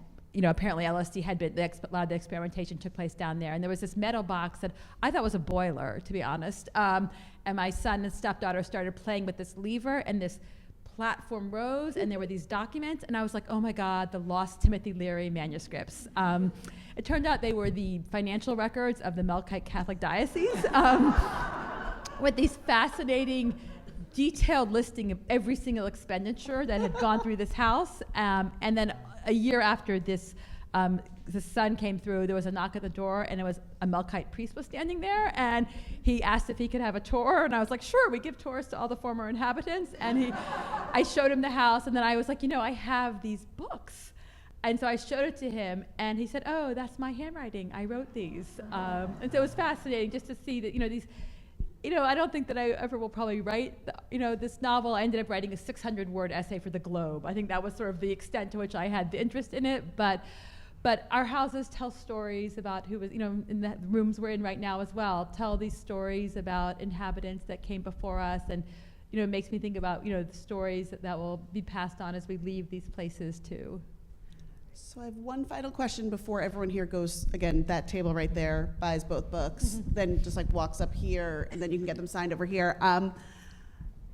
apparently LSD had been, a lot of the experimentation took place down there. And there was this metal box that I thought was a boiler, to be honest. And my son and stepdaughter started playing with this lever, and this platform rose, and there were these documents, and I was like, oh my God, the lost Timothy Leary manuscripts. It turned out they were the financial records of the Melkite Catholic Diocese with these fascinating, detailed listing of every single expenditure that had gone through this house. And then a year after this the sun came through, there was a knock at the door, and it was a Melkite priest was standing there, and he asked if he could have a tour, and I was like, sure, we give tours to all the former inhabitants, and I showed him the house, and then I was like, I have these books. And so I showed it to him, and he said, oh, that's my handwriting. I wrote these. And so it was fascinating just to see that, these, I don't think that I ever will probably write, this novel. I ended up writing a 600-word essay for the Globe. I think that was sort of the extent to which I had the interest in it. But our houses tell stories about who was, in the rooms we're in right now as well, tell these stories about inhabitants that came before us. And, it makes me think about, the stories that will be passed on as we leave these places too. So I have one final question before everyone here goes, again, that table right there, buys both books, then just walks up here, and then you can get them signed over here.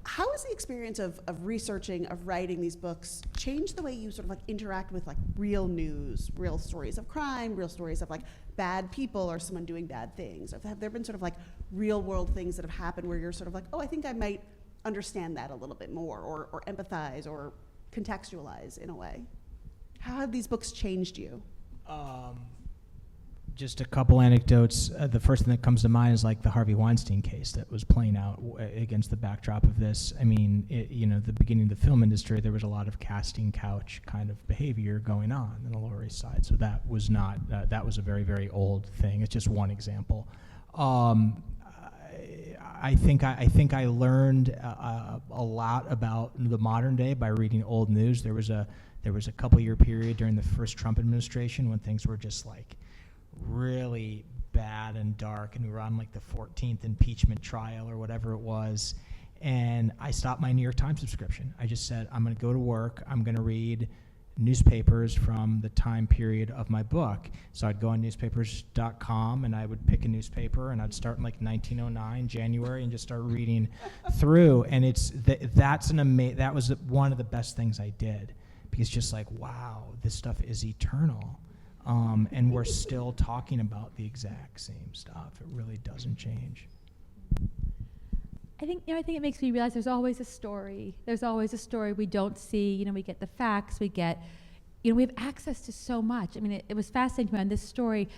How has the experience of researching, of writing these books changed the way you sort of interact with real news, real stories of crime, real stories of bad people or someone doing bad things? Have there been sort of real world things that have happened where you're sort of oh, I think I might understand that a little bit more, or empathize or contextualize in a way? How have these books changed you? Just a couple anecdotes. The first thing that comes to mind is the Harvey Weinstein case that was playing out against the backdrop of this. I mean, the beginning of the film industry, there was a lot of casting couch kind of behavior going on the Lower East Side. So that was not, that was a very, very old thing. It's just one example. I think I learned a lot about the modern day by reading old news. There was a couple-year period during the first Trump administration when things were just really bad and dark, and we were on the 14th impeachment trial or whatever it was, and I stopped my New York Times subscription. I just said, I'm going to go to work, I'm going to read newspapers from the time period of my book. So I'd go on newspapers.com and I would pick a newspaper, and I'd start in 1909 January and just start reading through, and that was one of the best things I did, because just wow, this stuff is eternal. And we're still talking about the exact same stuff. It really doesn't change. I think it makes me realize there's always a story. There's always a story we don't see. We get the facts. We get, we have access to so much. I mean, it was fascinating to me on this story.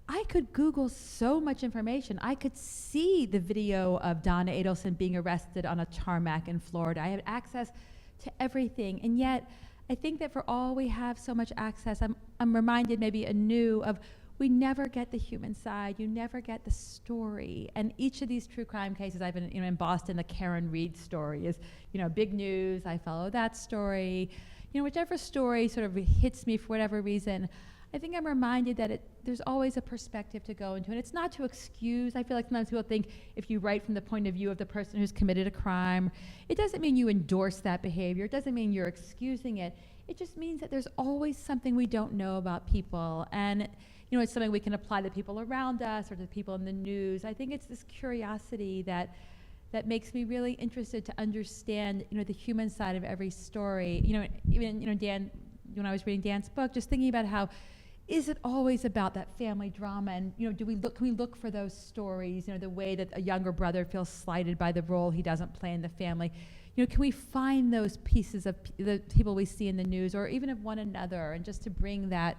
I could Google so much information. I could see the video of Donna Adelson being arrested on a tarmac in Florida. I had access to everything, and yet I think that for all we have so much access, I'm reminded maybe anew of we never get the human side. You never get the story. And each of these true crime cases, I've been in Boston, the Karen Reed story is big news. I follow that story. Whichever story sort of hits me for whatever reason, I think I'm reminded that there's always a perspective to go into. And it's not to excuse. I feel like sometimes people think if you write from the point of view of the person who's committed a crime, it doesn't mean you endorse that behavior. It doesn't mean you're excusing it. It just means that there's always something we don't know about people. And it's something we can apply to people around us or to people in the news. I think it's this curiosity that makes me really interested to understand, the human side of every story. Even, Dan, when I was reading Dan's book, just thinking about how is it always about that family drama? And, can we look for those stories, the way that a younger brother feels slighted by the role he doesn't play in the family? Can we find those pieces of the people we see in the news, or even of one another, and just to bring that,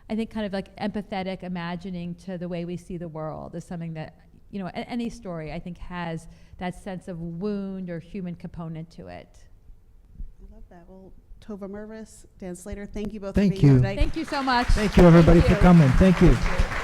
I think, kind of empathetic imagining to the way we see the world is something that, any story, I think, has that sense of wound or human component to it. I love that. Well, Tova Mirvis, Dan Slater, thank you both Thank for being you. here tonight. Thank you so much. Thank you, everybody, Thank for you. coming. Thank you.